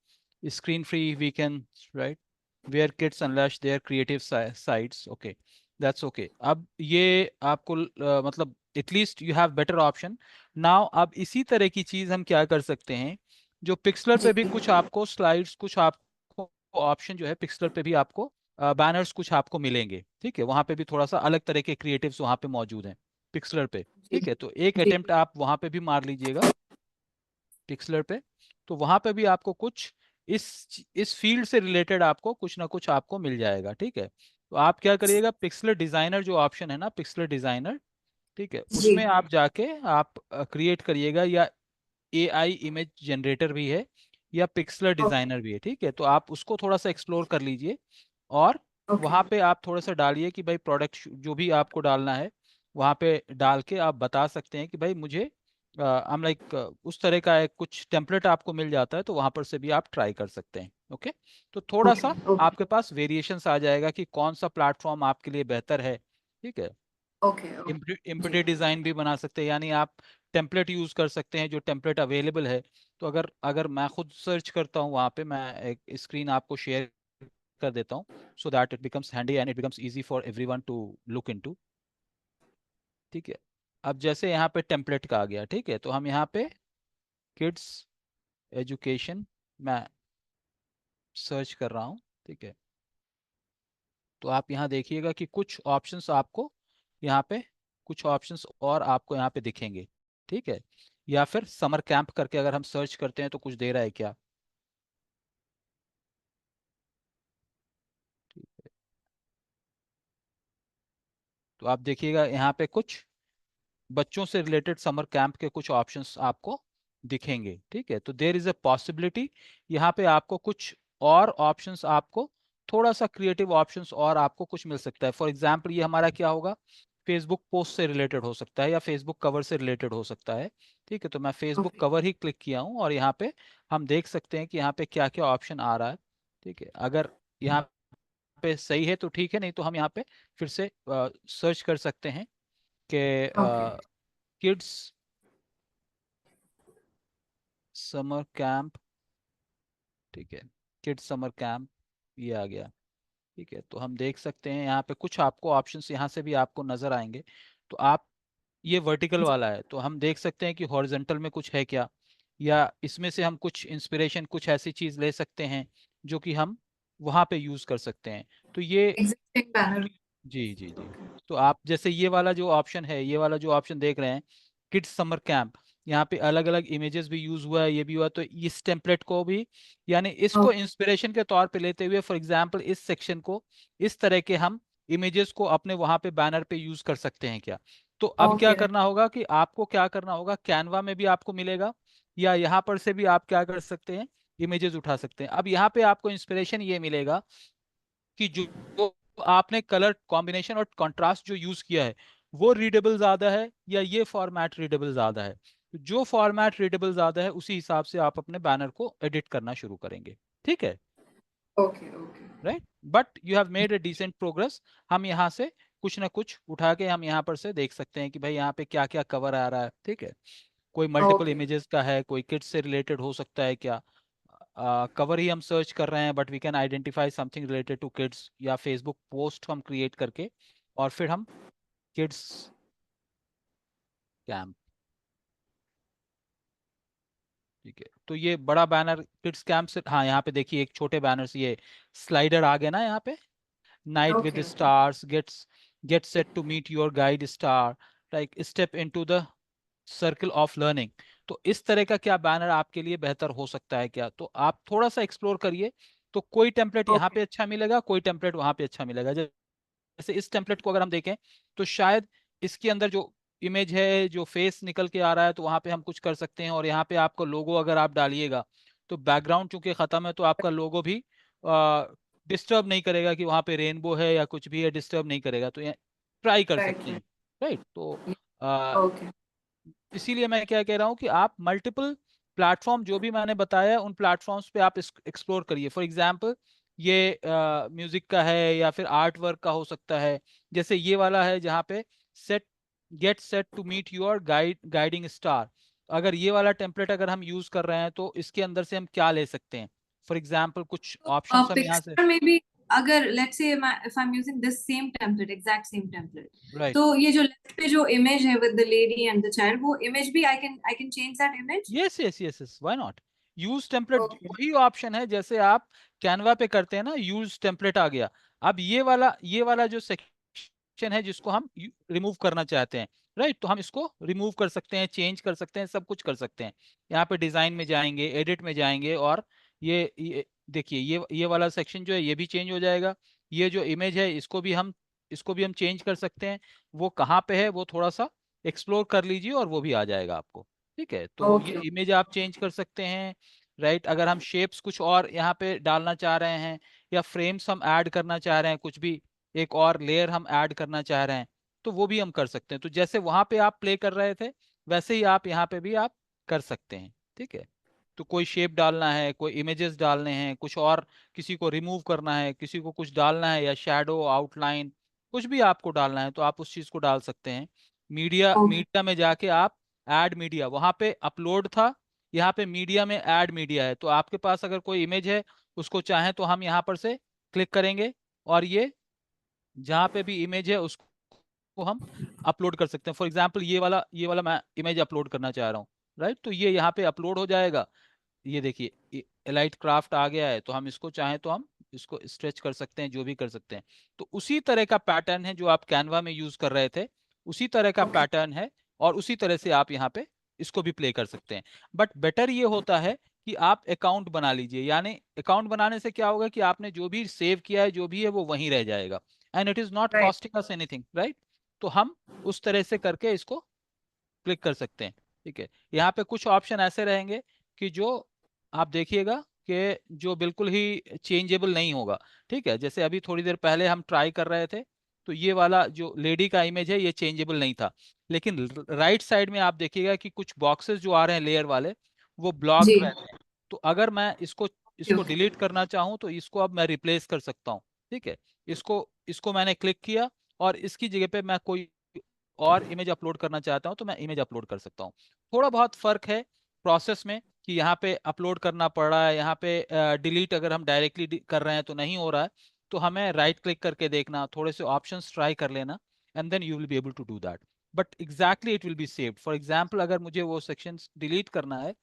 screen free weekend, right, where kids unleash their creative sites, okay, that's okay. अब ये आपको मतलब at least you have better option now. अब इसी तरह की चीज हम क्या कर सकते हैं, जो पिक्सलर जी पे भी कुछ आपको स्लाइड्स, कुछ आपको ऑप्शन जो है पिक्सलर पे भी आपको बैनर्स कुछ आपको मिलेंगे, ठीक है? वहां पे भी थोड़ा सा अलग तरह के क्रिएटिव्स वहां पे मौजूद हैं पिक्सलर पे, जी ठीक है? तो एक जी। अटेम्प्ट आप वहां पे भी मार लीजिएगा पिक्सलर पे, तो वहां पे भी आपको कुछ इस फील्ड से रिलेटेड आपको कुछ ना कुछ आपको मिल जाएगा, ठीक है? तो आप क्या करिएगा, पिक्सलर डिजाइनर जो ऑप्शन है ना, पिक्सलर डिजाइनर, ठीक है, जी उसमें आप जाके आप क्रिएट करिएगा, या एआई इमेज जनरेटर भी है या पिक्सलर ओके डिजाइनर भी है, ठीक है? तो आप उसको थोड़ा सा एक्सप्लोर कर लीजिए, और ओके वहां पे आप थोड़ा सा डालिए कि भाई प्रोडक्ट जो भी आपको डालना है वहां पे डाल के आप बता सकते हैं कि भाई मुझे I'm लाइक उस तरह का एक कुछ टेम्पलेट आपको मिल जाता है, तो वहां पर से भी आप ट्राई कर सकते हैं, ओके? तो थोड़ा ओके सा ओके आपके पास वेरिएशंस आ जाएगा कि कौन सा प्लेटफॉर्म आपके लिए बेहतर है, ठीक है? ओके जी। इम्प्यूटेड डिजाइन भी बना सकते हैं, यानी आप टेम्पलेट यूज कर सकते हैं जो टेम्पलेट अवेलेबल है। तो अगर अगर मैं खुद सर्च करता हूँ वहाँ पे, मैं एक स्क्रीन आपको शेयर कर देता हूँ so that it becomes handy and it becomes easy for everyone to look into, ठीक है? अब जैसे यहाँ पे टेम्पलेट का आ गया, ठीक है, तो हम यहाँ पे किड्स एजुकेशन मैं सर्च कर रहा हूँ, ठीक है? तो आप यहाँ देखिएगा कि कुछ ऑप्शंस आपको यहाँ पे, कुछ ऑप्शंस और आपको यहाँ पे दिखेंगे, ठीक है? या फिर समर कैंप करके अगर हम सर्च करते हैं तो कुछ दे रहा है क्या? ठीक है, तो आप देखिएगा यहाँ पे कुछ बच्चों से रिलेटेड समर कैंप के कुछ ऑप्शंस आपको दिखेंगे, ठीक है? तो देयर इज अ पॉसिबिलिटी यहाँ पे आपको कुछ और ऑप्शंस, आपको थोड़ा सा क्रिएटिव ऑप्शंस और आपको कुछ मिल सकता है। फॉर एग्जांपल ये हमारा क्या होगा, फेसबुक पोस्ट से रिलेटेड हो सकता है या फेसबुक कवर से रिलेटेड हो सकता है, ठीक है? तो मैं फेसबुक ओके कवर ही क्लिक किया हूँ और यहाँ पे हम देख सकते हैं कि यहाँ पे क्या क्या ऑप्शन आ रहा है, ठीक है? अगर यहाँ पे सही है तो ठीक है, नहीं तो हम यहाँ पे फिर से सर्च कर सकते हैं कि ओके किड्स समर कैंप, ठीक है, किड्स समर कैंप, ये आ गया, ठीक है? तो हम देख सकते हैं यहाँ पे कुछ आपको ऑप्शंस यहाँ से भी आपको नजर आएंगे। तो आप, ये वर्टिकल जी वाला है तो हम देख सकते हैं कि हॉरिजॉन्टल में कुछ है क्या, या इसमें से हम कुछ इंस्पिरेशन, कुछ ऐसी चीज ले सकते हैं जो कि हम वहां पे यूज कर सकते हैं। तो ये, एग्जिस्टिंग बैनर। जी जी जी, तो आप जैसे ये वाला जो ऑप्शन है, ये वाला जो ऑप्शन देख रहे हैं, किड्स समर कैंप, यहाँ पे अलग अलग इमेजेस भी यूज हुआ है, ये भी हुआ, तो इस टेम्पलेट को भी, यानी इसको ओके इंस्पिरेशन के तौर पे लेते हुए, फॉर एग्जांपल इस सेक्शन को इस तरह के हम इमेजेस को अपने वहां पे बैनर पे यूज कर सकते हैं क्या? तो अब क्या ओके करना होगा कि आपको क्या करना होगा, कैनवा में भी आपको मिलेगा, या यहाँ पर से भी आप क्या कर सकते हैं, इमेजेस उठा सकते हैं। अब यहाँ पे आपको इंस्पिरेशन ये मिलेगा कि जो आपने कलर कॉम्बिनेशन और कंट्रास्ट जो यूज किया है वो रीडेबल ज्यादा है या ये फॉर्मेट रीडेबल ज्यादा है, तो जो फॉर्मेट रीडेबल ज्यादा है उसी हिसाब से आप अपने बैनर को एडिट करना शुरू करेंगे, ठीक है? Okay okay right, but you have made a decent progress. हम यहाँ से कुछ ना कुछ उठा के हम यहाँ पर से देख सकते हैं कि भाई यहाँ पे क्या क्या कवर आ रहा है, ठीक है। कोई मल्टीपल Okay. इमेजेस का है, कोई किड्स से रिलेटेड हो सकता है क्या, कवर ही हम सर्च कर रहे हैं but we can identify something related to kids, या फेसबुक पोस्ट हम क्रिएट करके और फिर हम किड्स कैंप, ठीक है। तो ये बड़ा बैनर किड्स कैंप से, हाँ यहाँ पे देखिए एक छोटे बैनर से ये स्लाइडर आ गया ना यहाँ पे, night with Okay. Stars get set to meet your guide star, like step into the circle of learning. तो इस तरह का क्या बैनर आपके लिए बेहतर हो सकता है क्या, तो आप थोड़ा सा एक्सप्लोर करिए। तो कोई टेम्पलेट यहाँ Okay. पे अच्छा मिलेगा, कोई टेम्पलेट वहां पे अच्छा मिलेगा। जैसे इस टेम्पलेट को अगर हम देखें तो शायद इसके अंदर जो इमेज है, जो फेस निकल के आ रहा है, तो वहां पे हम कुछ कर सकते हैं। और यहाँ पे आपको लोगो अगर आप डालिएगा तो बैकग्राउंड चूंकि खत्म है तो आपका लोगो भी डिस्टर्ब नहीं करेगा कि वहां पे रेनबो है या कुछ भी है, डिस्टर्ब नहीं करेगा। तो ट्राई कर Right. सकते हैं, राइट। तो Okay. इसीलिए मैं क्या कह रहा हूँ कि आप मल्टीपल प्लेटफॉर्म जो भी मैंने बताया है उन प्लेटफॉर्म्स पे आप एक्सप्लोर करिए। फॉर एग्जांपल ये म्यूजिक का है या फिर आर्ट वर्क का हो सकता है। जैसे ये वाला है जहाँ पे get set to meet your guiding star. अगर ये वाला टेम्पलेट अगर हम यूज कर रहे हैं तो इसके अंदर से हम क्या ले सकते हैं। फॉर एग्जाम्पल कुछ ऑप्शन हम यहाँ से, Pixar maybe अगर let's say if I'm using this same template, exact same template, right, तो ये जो left पे जो image है with the lady and the child, वो image भी I can change that image? Yes yes yes yes, why not. Use template Okay. वही option है जैसे आप कैनवा पे करते हैं ना, यूज टेम्पलेट आ गया। अब ये वाला जो सेक्शन है जिसको हम रिमूव करना चाहते हैं, राइट, तो हम इसको रिमूव कर सकते हैं, चेंज कर सकते हैं, सब कुछ कर सकते हैं। यहाँ पे डिजाइन में जाएंगे, एडिट में जाएंगे और ये देखिए ये वाला सेक्शन जो है ये भी चेंज हो जाएगा। ये जो इमेज है इसको भी हम चेंज कर सकते हैं। वो कहाँ पे है वो थोड़ा सा एक्सप्लोर कर लीजिए और वो भी आ जाएगा आपको, ठीक है। तो ये Okay. इमेज आप चेंज कर सकते हैं, राइट। अगर हम शेप्स कुछ और यहाँ पे डालना चाह रहे हैं या फ्रेम्स हम ऐड करना चाह रहे हैं, कुछ भी एक और लेयर हम ऐड करना चाह रहे हैं, तो वो भी हम कर सकते हैं। तो जैसे वहां पे आप प्ले कर रहे थे वैसे ही आप यहाँ पे भी आप कर सकते हैं, ठीक है। तो कोई शेप डालना है, कोई इमेजेस डालने हैं, कुछ और किसी को रिमूव करना है, किसी को कुछ डालना है, या शैडो आउटलाइन कुछ भी आपको डालना है तो आप उस चीज को डाल सकते हैं। Media Okay. मीडिया में जाके आप ऐड मीडिया, वहां पे अपलोड था, यहाँ पे मीडिया में ऐड मीडिया है। तो आपके पास अगर कोई इमेज है उसको चाहे तो हम यहाँ पर से क्लिक करेंगे और ये जहाँ पे भी इमेज है उसको हम अपलोड कर सकते हैं। फॉर एग्जाम्पल ये वाला मैं इमेज अपलोड करना चाह रहा हूँ, राइट। तो ये यहाँ पे अपलोड हो जाएगा। ये देखिए एलाइट क्राफ्ट आ गया है, तो हम इसको चाहें तो हम इसको स्ट्रेच कर सकते हैं, जो भी कर सकते हैं। तो उसी तरह का पैटर्न है जो आप कैनवा में यूज कर रहे थे, उसी तरह का Okay. पैटर्न है और उसी तरह से आप यहाँ पे इसको भी प्ले कर सकते हैं। बट बेटर ये होता है कि आप अकाउंट बना लीजिए। यानी अकाउंट बनाने से क्या होगा कि आपने जो भी सेव किया है जो भी है वो वहीं रह जाएगा, and it is not Right. Costing us anything, right. तो हम उस तरह से करके इसको क्लिक कर सकते हैं, ठीक है। यहाँ पे कुछ ऑप्शन ऐसे रहेंगे कि जो आप देखिएगा कि जो बिल्कुल ही चेंजेबल नहीं होगा, ठीक है। जैसे अभी थोड़ी देर पहले हम ट्राई कर रहे थे तो ये वाला जो लेडी का इमेज है ये चेंजेबल नहीं था, लेकिन राइट साइड में आप देखिएगा कि कुछ बॉक्सेस जो आ रहे हैं लेयर वाले वो ब्लॉक्ड जी. रहते हैं। तो अगर मैं इसको Okay. डिलीट करना चाहूँ तो इसको अब मैं रिप्लेस कर सकता हूँ, ठीक है। इसको इसको मैंने क्लिक किया और इसकी जगह पे मैं कोई और इमेज अपलोड करना चाहता हूं तो मैं इमेज अपलोड कर सकता हूं। थोड़ा बहुत फर्क है प्रोसेस में कि यहाँ पे अपलोड करना पड़ रहा है, यहाँ पे डिलीट अगर हम डायरेक्टली कर रहे हैं तो नहीं हो रहा है। तो हमें राइट क्लिक करके देखना, थोड़े से ऑप्शंस ट्राई कर लेना, and then you will be able to do that. But exactly it will be saved. For example अगर मुझे वो सेक्शन डिलीट करना है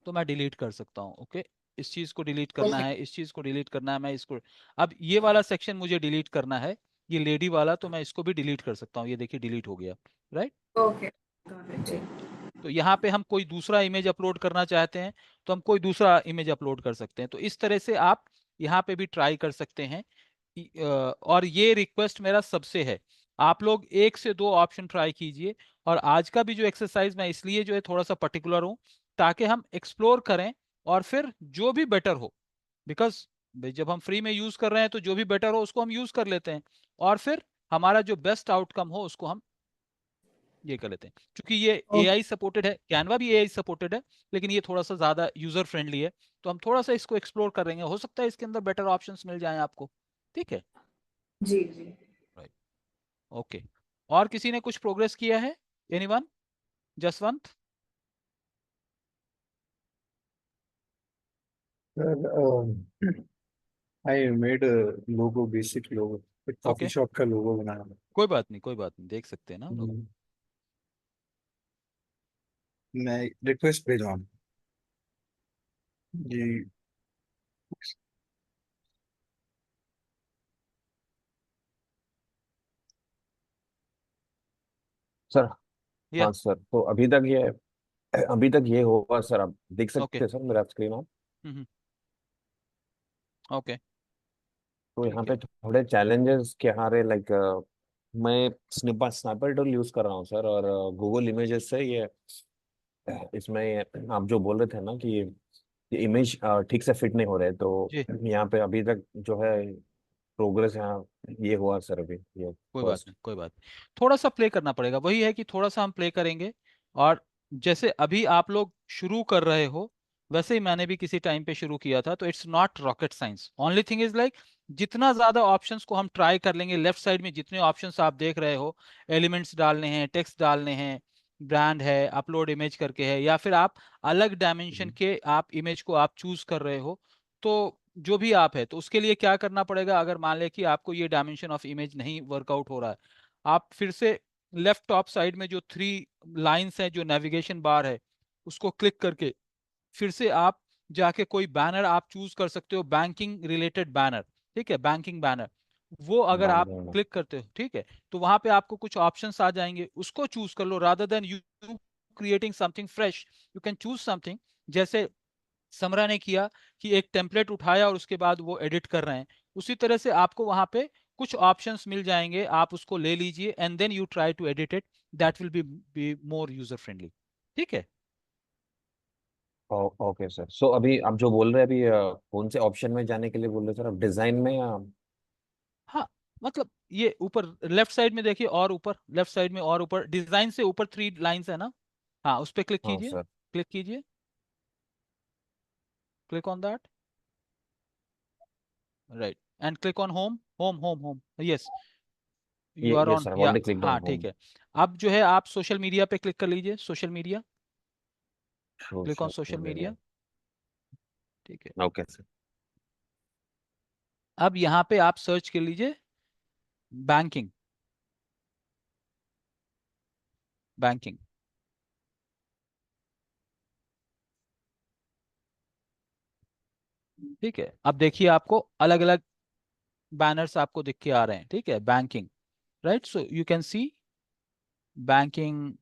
तो मैं डिलीट कर सकता हूँ, ओके। इस चीज को डिलीट करना Okay. है, इस चीज को डिलीट करना है, मैं इसको, अब ये वाला सेक्शन मुझे डिलीट करना है, ये लेडी वाला, तो मैं इसको भी डिलीट कर सकता हूँ। ये देखिए डिलीट हो गया, राइट। Okay. Got it. जी. तो यहाँ पे हम कोई दूसरा इमेज अपलोड करना चाहते हैं तो हम कोई दूसरा इमेज अपलोड कर सकते हैं। तो इस तरह से आप यहाँ पे भी ट्राई कर सकते हैं। और ये रिक्वेस्ट मेरा सबसे है, आप लोग 1 से 2 ऑप्शन ट्राई कीजिए। और आज का भी जो एक्सरसाइज मैं इसलिए जो है थोड़ा सा पर्टिकुलर हूँ ताकि हम एक्सप्लोर करें और फिर जो भी बेटर हो, बिकॉज जब हम फ्री में यूज कर रहे हैं तो जो भी बेटर हो उसको हम यूज कर लेते हैं और फिर हमारा जो बेस्ट आउटकम हो उसको हम ये कर लेते हैं। क्योंकि ये Okay. एआई सपोर्टेड है, कैनवा भी एआई सपोर्टेड है, लेकिन ये थोड़ा सा ज्यादा यूजर फ्रेंडली है। तो हम थोड़ा सा इसको एक्सप्लोर करेंगे, हो सकता है इसके अंदर बेटर ऑप्शंस मिल जाएं आपको, ठीक है। जी. जी. राइट। ओके, और किसी ने कुछ प्रोग्रेस किया है? Anyone? Jaswant? I made logo, basic logo, एक कॉफी ओके, शॉप का लोगो बनाया। कोई बात नहीं, कोई बात नहीं, देख सकते हैं ना हम लोग। मैं रिक्वेस्ट भेजा हूँ जी। सर। या हाँ सर, तो अभी तक ये होगा सर, आप देख सकते ओके, हैं सर मेरा स्क्रीन आप। ओके, तो यहाँ ठीक है। पे थोड़े चैलेंजेस क्या आ रहे, लाइक मैं स्नाइपर टूल यूज कर रहा हूँ सर, और गूगल इमेजेस से ये इसमें आप जो बोल रहे थे ना कि ये इमेज ठीक से फिट नहीं हो रहे, तो जी, यहाँ पे अभी तक जो है प्रोग्रेस यहाँ ये हुआ सर अभी ये कोई बात फर्स्ट। नहीं, कोई बात नहीं, थोड़ा सा प्ले करना पड़ेगा, वही है कि थोड़ा सा हम प्ले करेंगे। और जैसे अभी आप लोग शुरू कर रहे हो, वैसे ही मैंने भी किसी टाइम पे शुरू किया था, तो it's not rocket science. Only thing is like, जितना ज्यादा ऑप्शंस को हम ट्राई कर लेंगे, लेफ्ट साइड में जितने ऑप्शंस आप देख रहे हो, एलिमेंट्स डालने हैं, टेक्स्ट डालने हैं, ब्रांड है, अपलोड इमेज करके है, या फिर आप अलग डायमेंशन के आप इमेज को आप चूज कर रहे हो, तो जो भी आप है, तो उसके लिए क्या करना पड़ेगा? अगर मान ले कि आपको ये डायमेंशन ऑफ इमेज नहीं वर्कआउट हो रहा है, आप फिर से लेफ्ट टॉप साइड में जो 3 लाइंस है, जो नेविगेशन बार है, उसको क्लिक करके फिर से आप जाके कोई बैनर आप चूज कर सकते हो, बैंकिंग रिलेटेड बैनर, ठीक है, बैंकिंग बैनर। वो अगर आप बैंकिंग में। क्लिक करते हो, ठीक है, तो वहां पे आपको कुछ ऑप्शंस आ जाएंगे, उसको चूज कर लो। Rather than you creating something fresh, you can choose something, जैसे समरा ने किया कि एक टेम्पलेट उठाया और उसके बाद वो एडिट कर रहे हैं, उसी तरह से आपको वहां पे कुछ ऑप्शंस मिल जाएंगे, आप उसको ले लीजिए and then you try to edit it, that will be more user friendly. ठीक है। ओके सर, सो अभी आप जो बोल रहे हैं अभी कौन से ऑप्शन में जाने के लिए बोल रहे हैं सर, आप डिजाइन में या? हाँ, मतलब ये ऊपर लेफ्ट साइड में देखिए, और ऊपर लेफ्ट साइड में और ऊपर डिजाइन से ऊपर 3 लाइंस है ना, हाँ, उस पर क्लिक हाँ कीजिए, सर। क्लिक कीजिए, click on that, right, and click on home, home home home, yes, you are ये ऑन, सर, या ऑलरेडी क्लिक्ड हाँ ऑन ठीक होम। है। अब जो है आप सोशल मीडिया पे क्लिक कर लीजिए, social media, click on social social media. Media, ठीक है। Okay sir. अब यहाँ पे आप सर्च कर लीजिए बैंकिंग, बैंकिंग, ठीक है। अब देखिए आपको अलग अलग बैनर्स आपको दिख के आ रहे हैं, ठीक है, banking, right, so you can see banking.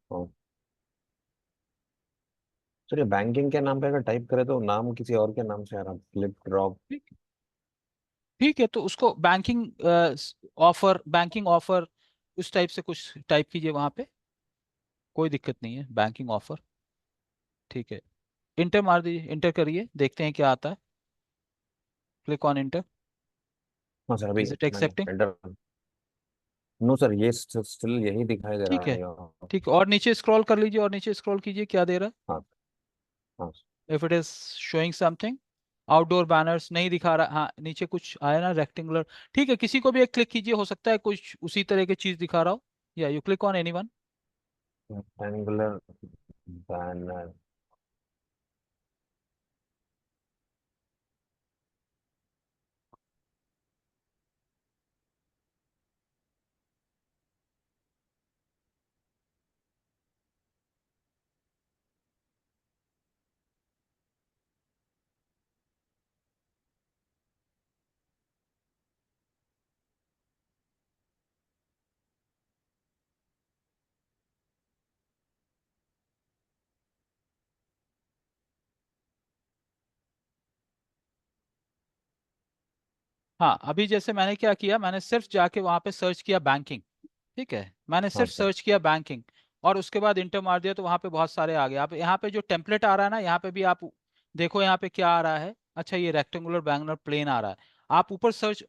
Sir ये बैंकिंग के नाम पे अगर टाइप करें तो नाम किसी और के नाम से आ रहा, फ्लिप ड्रॉप। ठीक, ठीक है, तो उसको ऑफर, बैंकिंग ऑफर, उस टाइप से कुछ टाइप कीजिए वहां पे, कोई दिक्कत नहीं है, बैंकिंग ऑफर, ठीक है। इंटर मार दीजिए, इंटर करिए, देखते हैं क्या आता है, क्लिक ऑन इंटर, हाँ सर, अभी इज इट मैंने एक्सेप्टिंग? एंटर। नो सर, ये स्टिल यही दिखाई दे ठीक रहा है, है यहाँ। ठीक है, और नीचे स्क्रॉल कर लीजिए, और नीचे स्क्रॉल कीजिए, क्या दे रहा हाँ हाँ। है? If it is showing something, outdoor banners नहीं दिखा रहा, हाँ नीचे कुछ आया ना रेक्टेंगुलर, ठीक है, किसी को भी एक क्लिक कीजिए, हो सकता है कुछ उसी तरह की चीज दिखा रहा हो, या you click on anyone. Rectangular banner. हाँ, अभी जैसे मैंने क्या किया, मैंने सिर्फ जाके वहां पे सर्च किया बैंकिंग, ठीक है, मैंने हाँ सिर्फ सर। सर्च किया बैंकिंग, और उसके बाद इंटर मार दिया, तो वहां पे बहुत सारे आ गए। आप यहाँ पे जो टेम्पलेट आ रहा है ना, यहाँ पे भी आप देखो, यहाँ पे क्या आ रहा है, अच्छा ये रेक्टेंगुलर बैंगुलर प्लेन आ रहा है, आप ऊपर सर्च,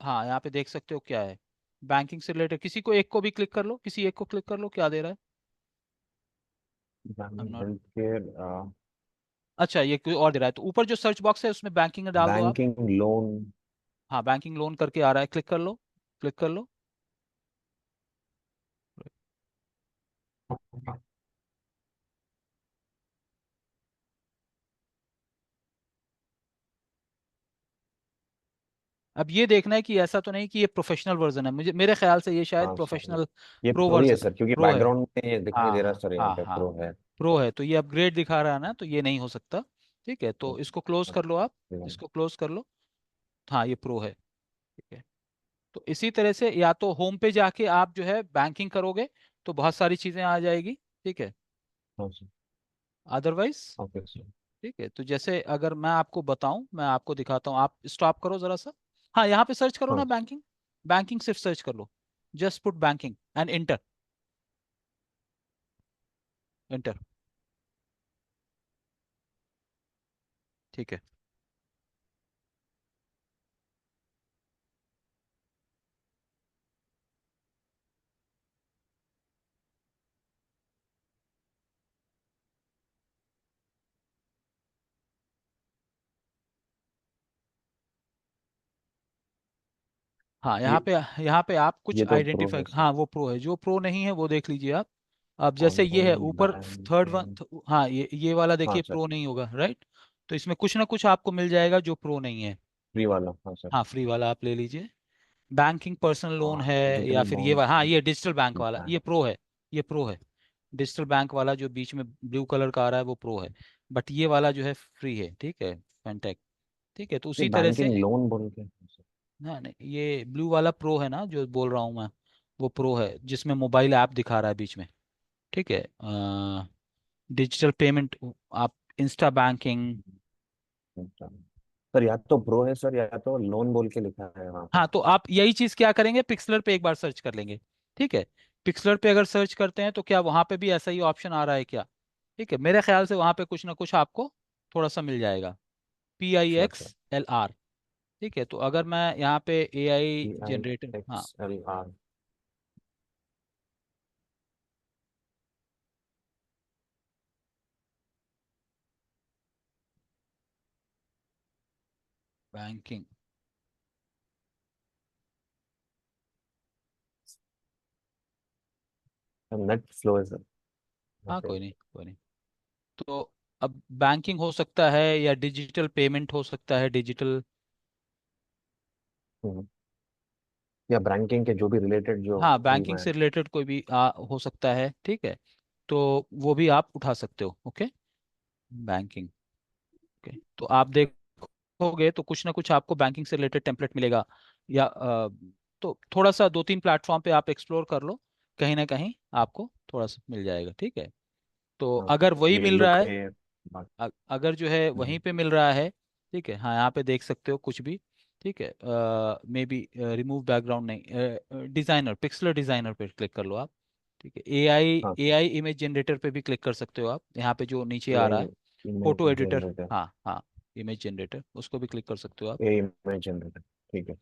हाँ यहाँ पे देख सकते हो क्या है, बैंकिंग से रिलेटेड, किसी को एक को भी क्लिक कर लो, किसी एक को क्लिक कर लो, क्या दे रहा है? I'm not- health care. अच्छा, ये कोई और दे रहा है, तो ऊपर जो सर्च बॉक्स है उसमें बैंकिंग डाल दो आप, बैंकिंग लोन। हाँ बैंकिंग लोन करके आ रहा है, क्लिक कर लो, क्लिक कर लो, अब ये देखना है कि ऐसा तो नहीं कि ये प्रोफेशनल वर्जन है, मुझे मेरे ख्याल से ये शायद हाँ सर, प्रोफेशनल ये प्रो प्रो ही है वर्जन सर, क्योंकि प्रो है। बैकग्राउंड में ये दिखाई दे रहा है हाँ सर, यहाँ हाँ पे हाँ, प्रो है। प्रो है तो ये अपग्रेड दिखा रहा है ना, तो ये नहीं हो सकता। ठीक है, तो इसको क्लोज कर लो आप, इसको क्लोज कर लो। हाँ ये प्रो है। ठीक है, तो इसी तरह से या तो होम पे जाके आप जो है बैंकिंग करोगे तो बहुत सारी चीजें आ जाएगी। ठीक है, हाँ सर, अदरवाइज ओके सर। ठीक है, तो जैसे अगर मैं आपको बताऊं, मैं आपको दिखाता हूं, आप स्टॉप करो जरा सा। हाँ यहाँ पे सर्च करो ना हाँ बैंकिंग, बैंकिंग सिर्फ सर्च कर लो, just put banking and enter, enter. ठीक है, हाँ ये यहाँ पे आप कुछ ये तो प्रो आइडेंटिफाई, है सर। हाँ वो प्रो है, जो प्रो नहीं है वो देख लीजिए आप। अब जैसे ये है ऑनलाइन ऊपर थर्ड वन, बैंकिंग। हाँ ये वाला हाँ देखिए सर, प्रो नहीं होगा, राइट। तो इसमें कुछ ना कुछ आपको मिल जाएगा जो प्रो नहीं है। फ्री वाला, हाँ सर। हाँ फ्री वाला आप ले लीजिए, बैंकिंग पर्सनल लोन है, या डिजिटल फिर ये अमाउंट हाँ ये डिजिटल बैंक वाला, ये बैंक। प्रो है, ये प्रो है। डिजिटल बैंक वाला जो बीच में ब्लू कलर का आ रहा है वो प्रो है, बट ये वाला जो है फ्री है। ठीक है, फेंटेक। ठीक है, तो ये उसी तरह से बैंकिंग लोन बोल के। ना, नहीं ये ब्लू वाला प्रो है ना जो बोल रहा हूँ मैं, वो प्रो है जिसमें मोबाइल ऐप दिखा रहा है बीच में। ठीक है, डिजिटल पेमेंट, आप इंस्टा बैंकिंग। अच्छा। सर या तो प्रो है सर, या तो लोन बोल के लिखा है वहाँ पे। हाँ तो आप यही चीज क्या करेंगे, पिक्सलर पे एक बार सर्च कर लेंगे। ठीक है, पिक्सलर पे अगर सर्च करते हैं तो क्या वहां पे भी ऐसा ही ऑप्शन आ रहा है क्या? ठीक है, मेरे ख्याल से वहां पे कुछ ना कुछ आपको थोड़ा सा मिल जाएगा, अच्छा अच्छा। PIXLR। ठीक है, तो अगर मैं यहाँ पे AI पी आई जनरेटर, हाँ x L R banking, net flow है सर। हाँ ओके। कोई नहीं कोई नहीं। तो अब बैंकिंग हो सकता है या डिजिटल पेमेंट हो सकता है, डिजिटल, हम्म। या बैंकिंग के जो भी रिलेटेड जो हाँ थीम बैंकिंग है। से रिलेटेड कोई भी हो सकता है। ठीक है, तो वो भी आप उठा सकते हो। Okay, banking. ओके, तो आप देखोगे तो कुछ ना कुछ आपको बैंकिंग से रिलेटेड टेम्पलेट मिलेगा, या तो थोड़ा सा दो तीन प्लेटफॉर्म पे आप एक्सप्लोर कर लो, कहीं ना कहीं आपको थोड़ा सा मिल जाएगा। ठीक है, तो हाँ अगर सर, वही ये मिल रहा लुक है, है। अगर जो है हम्म, वहीं पे मिल रहा है, ठीक है, हाँ यहाँ पे देख सकते हो कुछ भी। ठीक है, मे बी रिमूव बैकग्राउंड नहीं, डिजाइनर, पिक्सलर डिजाइनर पे क्लिक कर लो आप। ठीक है, एआई हाँ एआई इमेज जनरेटर पे भी क्लिक कर सकते हो आप, यहाँ पे जो नीचे आ रहा ये है इमेज फोटो एडिटर, जनरेटर। हाँ हाँ इमेज जनरेटर, उसको भी क्लिक कर सकते हो आप। ये इमेज जनरेटर, ठीक है।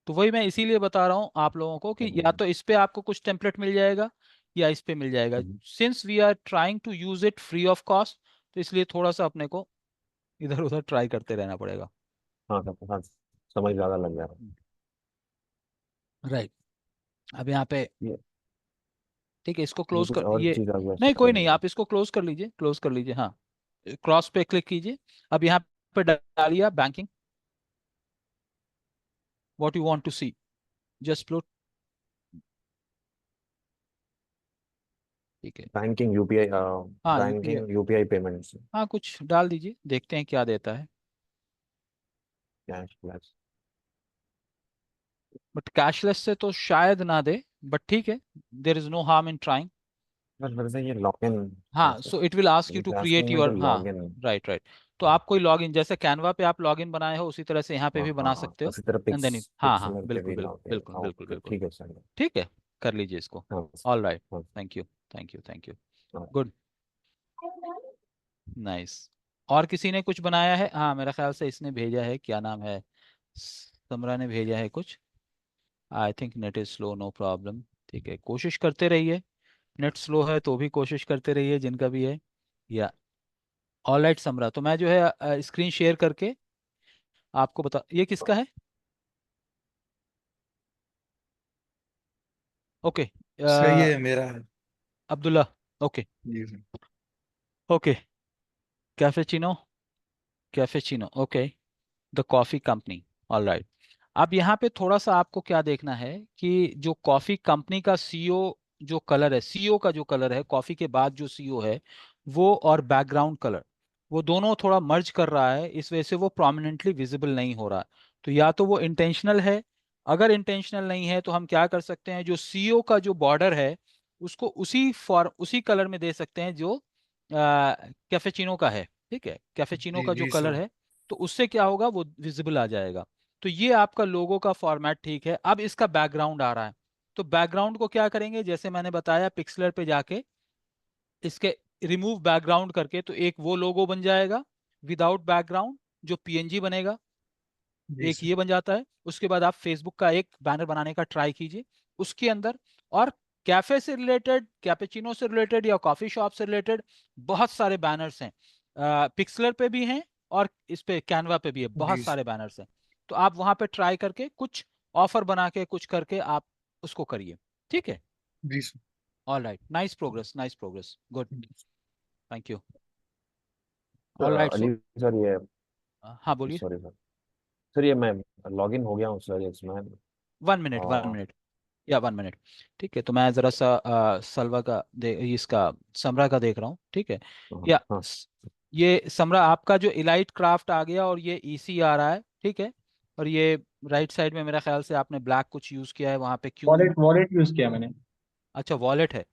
तो वही मैं इसीलिए बता रहा हूँ आप लोगों को कि या हम्म, तो इस पे आपको कुछ टेम्पलेट मिल जाएगा या इस पे मिल जाएगा, hmm, since we are trying to use it free of cost, तो इसलिए थोड़ा सा अपने को इधर उधर ट्राई करते रहना पड़ेगा। हाँ सर, हाँ समझ ज्यादा लग जा रहा राइट, अब यहाँ पे है। ठीक है, इसको ये क्लोज कुछ कर, और ये चीज आ गया नहीं सर कोई नहीं, ये। आप इसको क्लोज कर लीजिए, क्लोज कर लीजिए, हाँ क्रॉस पे क्लिक कीजिए। अब यहाँ पे डालिए banking, what you want to see, just plot. ठीक है, बैंकिंग यूपीआई, हाँ यूपीआई, बैंकिंग यूपीआई पेमेंट्स। हाँ कुछ डाल दीजिए, देखते हैं क्या देता है। Cash plus. बट कैशलेस से तो शायद ना दे, बट ठीक है, there is no harm in trying. बस मेरे से ये लॉग इन है हाँ sir. So it will ask you to it create asking me to your, हाँ लॉग इन। Right right. तो आप कोई लॉगिन, जैसे कैनवा पे आप लॉगिन बनाए हो उसी तरह से यहाँ पे हाँ भी हाँ बना हाँ, सकते हो। उसी तरह एंड देन हाँ हाँ पिक्सलर पे बिल्कुल भी बिल्कुल लॉग इन। बिल्कुल बिल्कुल ओके बिल्कुल। ठीक है सर। ठीक है, कर लीजिए इसको। हाँ ऑल राइट, हाँ thank you thank you thank you, हाँ। Good, nice. और किसी ने कुछ बनाया है? हाँ मेरा ख्याल से इसने भेजा है, क्या नाम है, समरा ने भेजा है कुछ। I think net is slow, no problem. ठीक है, कोशिश करते रहिए, नेट स्लो है तो भी कोशिश करते रहिए जिनका भी है, या ऑल राइट समरा। तो मैं जो है स्क्रीन शेयर करके आपको बता, ये किसका है? ओके, सही है मेरा है। अब्दुल्ला, ओके जी sir. Okay, cappuccino, cappuccino, okay, the coffee company, all right. अब यहाँ पे थोड़ा सा आपको क्या देखना है कि जो कॉफी कंपनी का सीईओ जो कलर है, सीईओ का जो कलर है, कॉफी के बाद जो सीईओ है वो, और बैकग्राउंड कलर, वो दोनों थोड़ा मर्ज कर रहा है, इस वजह से वो प्रोमिनेंटली विजिबल नहीं हो रहा है। तो या तो वो इंटेंशनल है, अगर इंटेंशनल नहीं है तो हम क्या कर सकते हैं, जो सीईओ का जो बॉर्डर है उसको उसी कलर में दे सकते हैं जो कैफेचिनो का है, ठीक है, कैफेचिनो जी का जो जी कलर सर। है, तो उससे क्या होगा, वो विजिबल आ जाएगा। तो ये आपका लोगो का फॉर्मेट ठीक है। अब इसका बैकग्राउंड आ रहा है, तो बैकग्राउंड को क्या करेंगे, जैसे मैंने बताया, पिक्सलर पे जाके इसके रिमूव बैकग्राउंड करके, तो एक वो लोगो बन जाएगा विदाउट बैकग्राउंड, जो पीएनजी बनेगा, जी एक सर। ये बन जाता है। उसके बाद आप फेसबुक का एक बैनर बनाने का ट्राई कीजिए उसके अंदर, और कैफे से रिलेटेड, कैपेचिनो से रिलेटेड या कॉफी शॉप से रिलेटेड बहुत सारे बैनर्स हैं, पिक्सलर पे भी हैं और इस पे कैनवा पे भी है, बहुत जी सर। सारे बैनर्स हैं। तो आप वहां पे ट्राई करके कुछ ऑफर बना के कुछ करके आप उसको करिए, ठीक है। जी sir. All right, nice progress, nice progress, good, thank you. तो, all right, Ali so sir ये, हाँ बोलिए। सॉरी सर, सर ये मैं लॉग इन हो गया हूँ सर इसमें। 1 मिनट, 1 मिनट, या 1 मिनट, ठीक है। तो मैं जरा सा सलवा का इसका समरा का देख रहा हूँ, ठीक है। हाँ या हाँ ये समरा आपका जो इलाइट क्राफ्ट आ गया, और ये ईसी आ रहा है, ठीक है। और ये राइट साइड में मेरा ख्याल से आपने ब्लैक कुछ यूज किया है वहां पे, क्यों? वॉलेट वॉलेट यूज किया मैंने। अच्छा, वॉलेट है,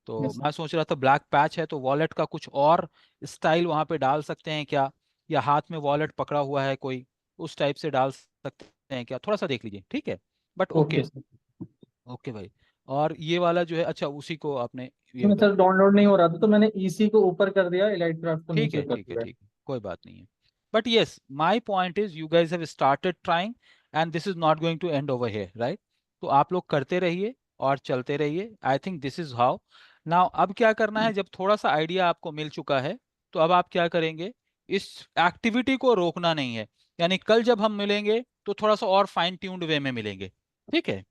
तो यस। मैं सोच रहा था ब्लैक पैच है, तो वॉलेट का कुछ और स्टाइल वहां पे डाल सकते हैं क्या, या हाथ में वॉलेट पकड़ा हुआ है कोई, उस टाइप से डाल सकते हैं क्या, थोड़ा सा देख लीजिए, ठीक है। But okay okay, sir. Okay भाई। और ये वाला जो है, अच्छा उसी को आपने ये कर, सर डाउनलोड नहीं हो रहा था तो मैंने ईसी को ऊपर कर दिया, इलाइट क्राफ्ट को ठीक नीचे है कर ठीक है दिया। ठीक है, कोई बात नहीं है। But yes, my point is you guys have started trying, and this is not going to end over here, right? तो आप लोग करते रहिए और चलते रहिए, I think this is how. Now अब क्या करना है, जब थोड़ा सा आइडिया आपको मिल चुका है, तो अब आप क्या करेंगे, इस एक्टिविटी को रोकना नहीं है, यानी कल जब हम मिलेंगे तो थोड़ा सा और फाइन ट्यून्ड वे में मिलेंगे, ठीक है।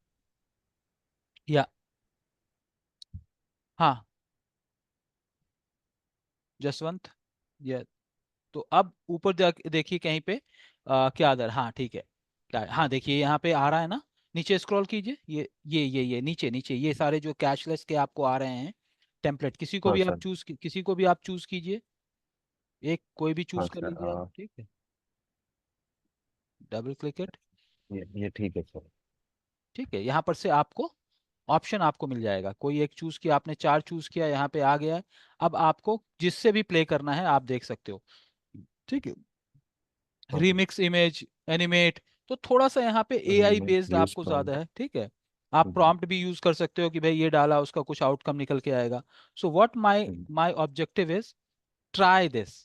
या हाँ, जसवंत, या तो अब ऊपर देखिए कहीं पे क्या दर, हाँ ठीक है, क्या, हाँ देखिए यहाँ पे आ रहा है ना, नीचे स्क्रॉल कीजिए, ये नीचे नीचे ये सारे जो कैशलेस के आपको आ रहे हैं टेम्पलेट, हाँ सर। किसी को भी आप चूज कीजिए, एक कोई भी हाँ चूज कर सर, लीजिए आप, ठीक है, डबल क्लिक इट, ये ठीक है सर। ठीक है। यहाँ पर से आपको ऑप्शन आपको मिल जाएगा, कोई एक चूज किया आपने, 4 चूज किया, यहाँ पे आ गया है। अब आपको जिससे भी प्ले करना है आप देख सकते हो, ठीक है। हाँ हाँ। रीमिक्स इमेज, एनिमेट, तो थोड़ा सा यहाँ पे एआई बेस्ड यूज आपको ज्यादा प्रॉम्प्ट। है, ठीक है। आप प्रॉम्प्ट भी यूज कर सकते हो कि भाई ये डाला उसका कुछ आउटकम निकल के आएगा। So what my my objective is, try this.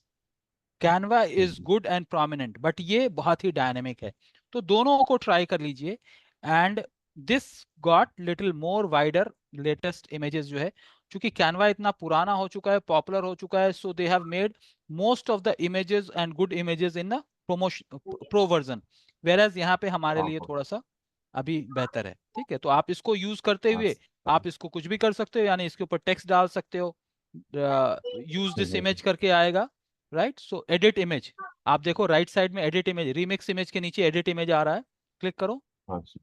Canva is good and prominent, but ये बहुत ही डायनेमिक है, तो दोनों को ट्राई कर लीजिए। And this got little more wider, latest images जो है, क्योंकि कैनवा इतना पुराना हो चुका है, पॉपुलर हो चुका है, so they have made most of the images and good images in the promotion pro version, whereas यहाँ पे हमारे हाँ लिए हाँ थोड़ा सा अभी बेहतर है, ठीक है। तो आप इसको यूज करते हाँ हुए सर। आप इसको कुछ भी कर सकते हो, यानी इसके ऊपर टेक्स्ट डाल सकते हो, यूज दिस हम्म, इमेज करके आएगा, राइट। सो एडिट इमेज, आप देखो राइट साइड में एडिट इमेज, रीमिक्स इमेज के नीचे एडिट इमेज आ रहा है, क्लिक करो। हाँ सर।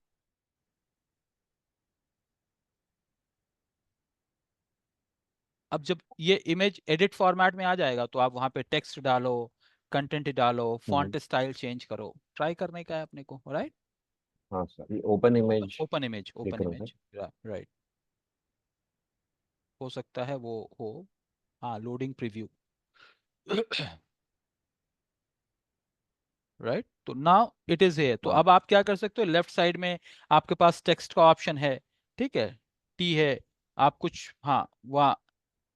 अब जब ये इमेज एडिट फॉर्मेट में आ जाएगा, तो आप वहां पे टेक्स्ट डालो, कंटेंट डालो, हम्म, फॉन्ट स्टाइल चेंज करो, ट्राई करने का है अपने को, राइट। हाँ सर, ये ओपन इमेज ओपन इमेज, देख ओपन रहे हो सर। इमेज, राइट, हो सकता है वो हो, हाँ, लोडिंग प्रीव्यू, राइट। तो नाउ इट इज है, तो हाँ अब आप क्या कर सकते हो, लेफ्ट साइड में आपके पास टेक्स्ट का ऑप्शन है, ठीक है, टी है, आप कुछ, हाँ वहाँ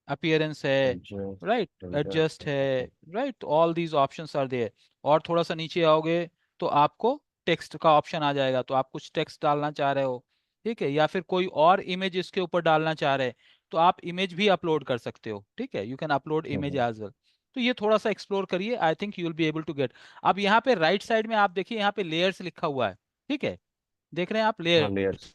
अपीयरेंस है, राइट, एडजस्ट एडजस्ट एडजस्ट। है, right, all these options are there. और थोड़ा सा नीचे आओगे तो आपको टेक्स्ट का ऑप्शन आ जाएगा, तो आप कुछ टेक्स्ट डालना चाह रहे हो, ठीक है, या फिर कोई और इमेज इसके ऊपर डालना चाह रहे हैं, तो आप इमेज भी अपलोड कर सकते हो, ठीक है, you can upload image as well. तो ये थोड़ा सा एक्सप्लोर करिए, I think you will be able to get. अब यहाँ पे राइट साइड में आप देखिए, यहाँ पे लेयर्स लिखा हुआ है, ठीक है, देख रहे हैं आप, हाँ लेयर, लेयर्स।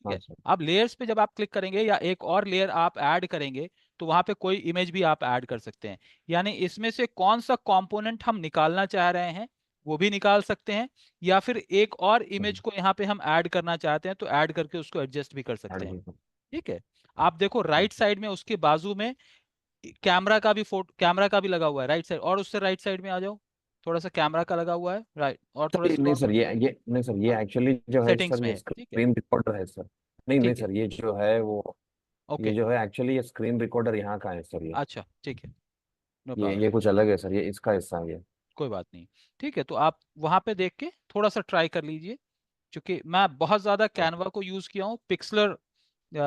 है। हाँ सर। अब लेयर्स पे जब आप क्लिक करेंगे या एक और लेयर आप ऐड करेंगे तो वहां पे कोई इमेज भी आप ऐड कर सकते हैं। यानी इसमें से कौन सा कंपोनेंट हम निकालना चाह रहे हैं वो भी निकाल सकते हैं, या फिर एक और इमेज को यहाँ पे हम ऐड करना चाहते हैं तो ऐड करके उसको एडजस्ट भी कर सकते हैं। ठीक है, आप देखो राइट साइड में उसके बाजू में कैमरा का भी कैमरा का भी लगा हुआ है राइट साइड, और उससे राइट साइड में आ जाओ, थोड़ा सा कैमरा का लगा हुआ है राइट, और थोड़ा नहीं सर, ये नहीं सर, ये एक्चुअली जो है सेटिंग्स सर, में ये है। ठीक है, स्क्रीन रिकॉर्डर है सर। नहीं ठीक है, सर, ये जो है वो, ये ओके, जो है एक्चुअली ये स्क्रीन रिकॉर्डर यहाँ का है सर। ये अच्छा ठीक है, नो ये प्रॉब्लम, ये कुछ अलग है सर, ये इसका हिस्सा है ये। कोई बात नहीं। ठीक है, तो आप वहां पे देख के थोड़ा सा ट्राई कर लीजिए, क्योंकि मैं बहुत ज्यादा कैनवा को यूज किया हूँ, पिक्सलर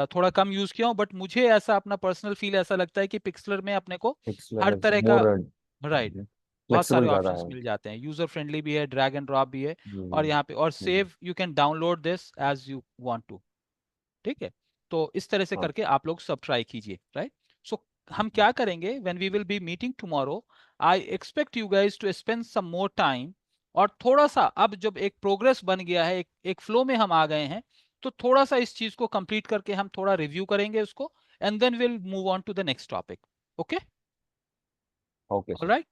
थोड़ा कम यूज किया हूँ, बट मुझे ऐसा अपना पर्सनल फील ऐसा लगता है कि पिक्सलर में अपने को पिक्सलर हर इज तरह का मोर राइट बहुत सारे फ्लेक्सिबल ज्यादा ऑप्शंस है। मिल जाते हैं, यूजर फ्रेंडली भी है, ड्रैग एंड ड्रॉप भी है, और हम्म, यहाँ पे और hmm, save you can download this as you want to. ठीक है, तो इस तरह से हाँ करके आप लोग सब ट्राई कीजिए राइट। सो हम क्या करेंगे, when we will be meeting tomorrow, I expect you guys to spend some more time, और थोड़ा सा अब जब एक प्रोग्रेस बन गया है, एक फ्लो में हम आ गए हैं, तो थोड़ा सा इस चीज को कंप्लीट करके हम थोड़ा रिव्यू करेंगे उसको, and then will move on to the next topic. Okay, okay sir. Alright,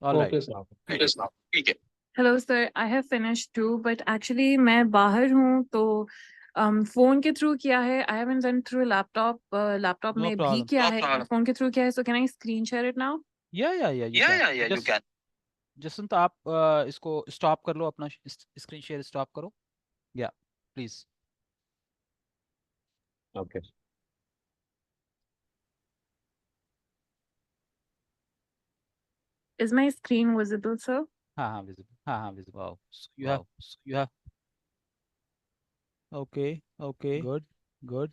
alright, okay sir. ठीक है। Hello sir, I have finished too, but actually मैं बाहर हूँ तो फोन के थ्रू किया है। I haven't done through laptop. Laptop no में भी प्रॉब्लम, किया है, फोन के थ्रू किया है. So can I screen share it now? या यू कैन, यू कैन। जसंत आप इसको स्टॉप कर लो, अपना स्क्रीन शेयर स्टॉप करो, या please. Okay Is my screen visible, sir? हाँ हाँ विजिबल, हाँ हाँ visible. Wow, you have, okay, okay, good, good,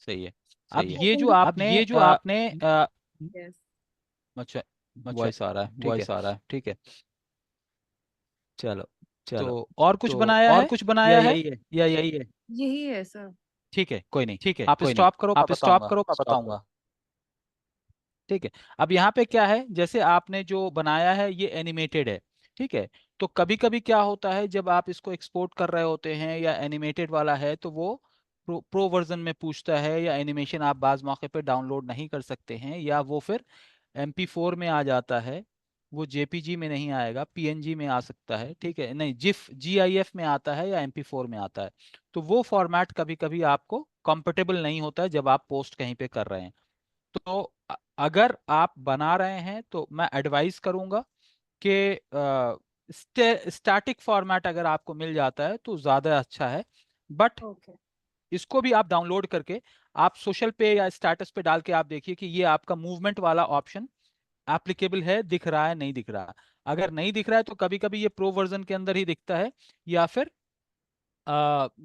सही है। अब I ये think जो it- आपने Yes. अच्छा, वॉइस आ रहा है, वॉइस आ रहा है, ठीक है, चलो चलो, तो और कुछ बनाया है, और कुछ बनाया है, या यही है? यही है सर. ठीक है, कोई नहीं, ठीक है, आप स्टॉप करो, आप स्टॉप करो, मैं बताऊंगा। ठीक है, अब यहाँ पे क्या है, जैसे आपने जो बनाया है ये एनिमेटेड है, ठीक है, तो कभी कभी क्या होता है जब आप इसको एक्सपोर्ट कर रहे होते हैं या एनिमेटेड वाला है तो वो प्रो वर्जन में पूछता है, या एनिमेशन आप बाज मौके पे डाउनलोड नहीं कर सकते हैं, या वो फिर MP4 में आ जाता है, वो JPG में नहीं आएगा, PNG में आ सकता है, ठीक है, नहीं जिफ GIF में आता है या MP4 में आता है, तो वो फॉर्मेट कभी कभी आपको कंफर्टेबल नहीं होता है जब आप पोस्ट कहीं पे कर रहे हैं। तो अगर आप बना रहे हैं तो मैं एडवाइस करूंगा कि स्टैटिक फॉर्मेट अगर आपको मिल जाता है तो ज्यादा अच्छा है, बट Okay. इसको भी आप डाउनलोड करके आप सोशल पे या स्टेटस पे डाल के आप देखिए कि ये आपका मूवमेंट वाला ऑप्शन एप्लीकेबल है, दिख रहा है नहीं दिख रहा है। अगर नहीं दिख रहा है तो कभी कभी ये प्रो वर्जन के अंदर ही दिखता है, या फिर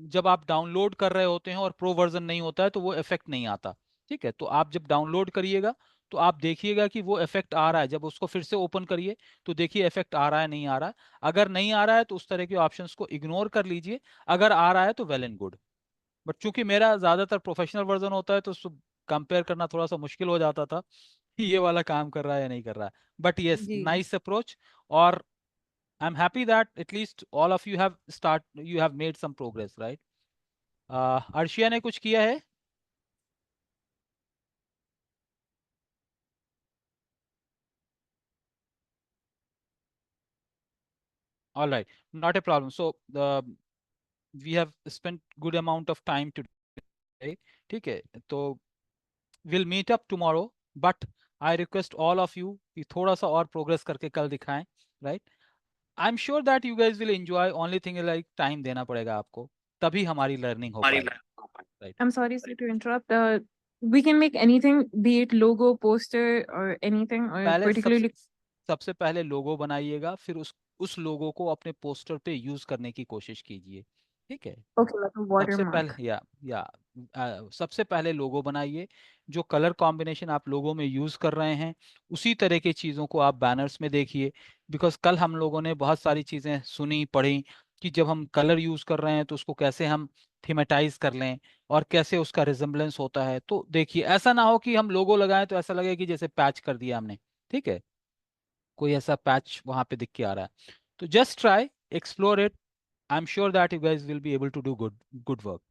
जब आप डाउनलोड कर रहे होते हैं और प्रो वर्जन नहीं होता है तो वो इफेक्ट नहीं आता। ठीक है, तो आप जब डाउनलोड करिएगा तो आप देखिएगा कि वो इफेक्ट आ रहा है, जब उसको फिर से ओपन करिए तो देखिए इफेक्ट आ रहा है नहीं आ रहा है। अगर नहीं आ रहा है तो उस तरह के ऑप्शंस को इग्नोर कर लीजिए, अगर आ रहा है तो वेल एंड गुड। बट चूंकि मेरा ज्यादातर प्रोफेशनल वर्जन होता है तो कंपेयर करना थोड़ा सा मुश्किल हो जाता था ये वाला काम कर रहा है या नहीं कर रहा है, बट यस, जी. Nice approach. और I'm happy that at least all of you have made some progress, right? Arshia ने कुछ किया है? All right, not a problem. So we have spent good amount of time today. ठीक है, तो we'll meet up tomorrow, but I request all of you कि थोड़ा सा और progress करके कल दिखाएं, right? I'm sure that you guys will enjoy. Only thing is like time देना पड़ेगा आपको, तभी हमारी learning हो पाएगी, right? I'm sorry sir to interrupt. We can make anything, be it logo, poster, or anything, or पहले particularly. सबसे पहले लोगो बनाइएगा, फिर उस लोगो को अपने पोस्टर पे यूज करने की कोशिश कीजिए। ठीक है, Okay, like a सबसे watermark. पहले सबसे पहले लोगो बनाइए, जो कलर कॉम्बिनेशन आप लोगों में यूज कर रहे हैं उसी तरह की चीज़ों को आप बैनर्स में देखिए। बिकॉज कल हम लोगों ने बहुत सारी चीज़ें सुनी पढ़ी कि जब हम कलर यूज कर रहे हैं तो उसको कैसे हम थीमेटाइज कर लें और कैसे उसका रिजेम्बलेंस होता है। तो देखिए, ऐसा ना हो कि हम लोगो लगाएं तो ऐसा लगे कि जैसे पैच कर दिया हमने। ठीक है, कोई ऐसा पैच वहां पे दिख के आ रहा है, तो just try explore it, I'm sure that you guys will be able to do good work.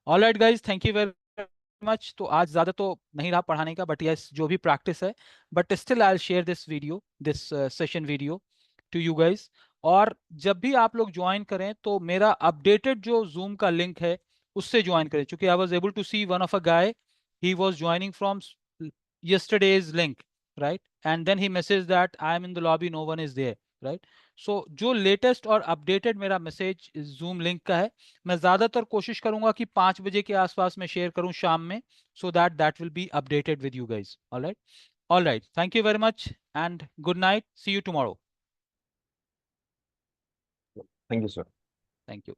All right, guys, thank you very much. तो आज ज़्यादा तो नहीं रहा पढ़ाने का, but yes, जो भी practice है, but still I'll share this video, this session video to you guys. और जब भी आप लोग ज्वाइन करें तो मेरा अपडेटेड जो Zoom का लिंक है उससे ज्वाइन करें, क्योंकि I was able to see one of a guy, he was joining from yesterday's link, right? And then he messaged that I am in the lobby, no one is there, right? So जो latest और updated मेरा message zoom link का है, मैं ज्यादातर कोशिश करूंगा कि 5 बजे के आसपास में शेयर करूं शाम में, so that that will be updated with you guys. All right, thank you very much and good night, see you tomorrow. Thank you, sir. Thank you.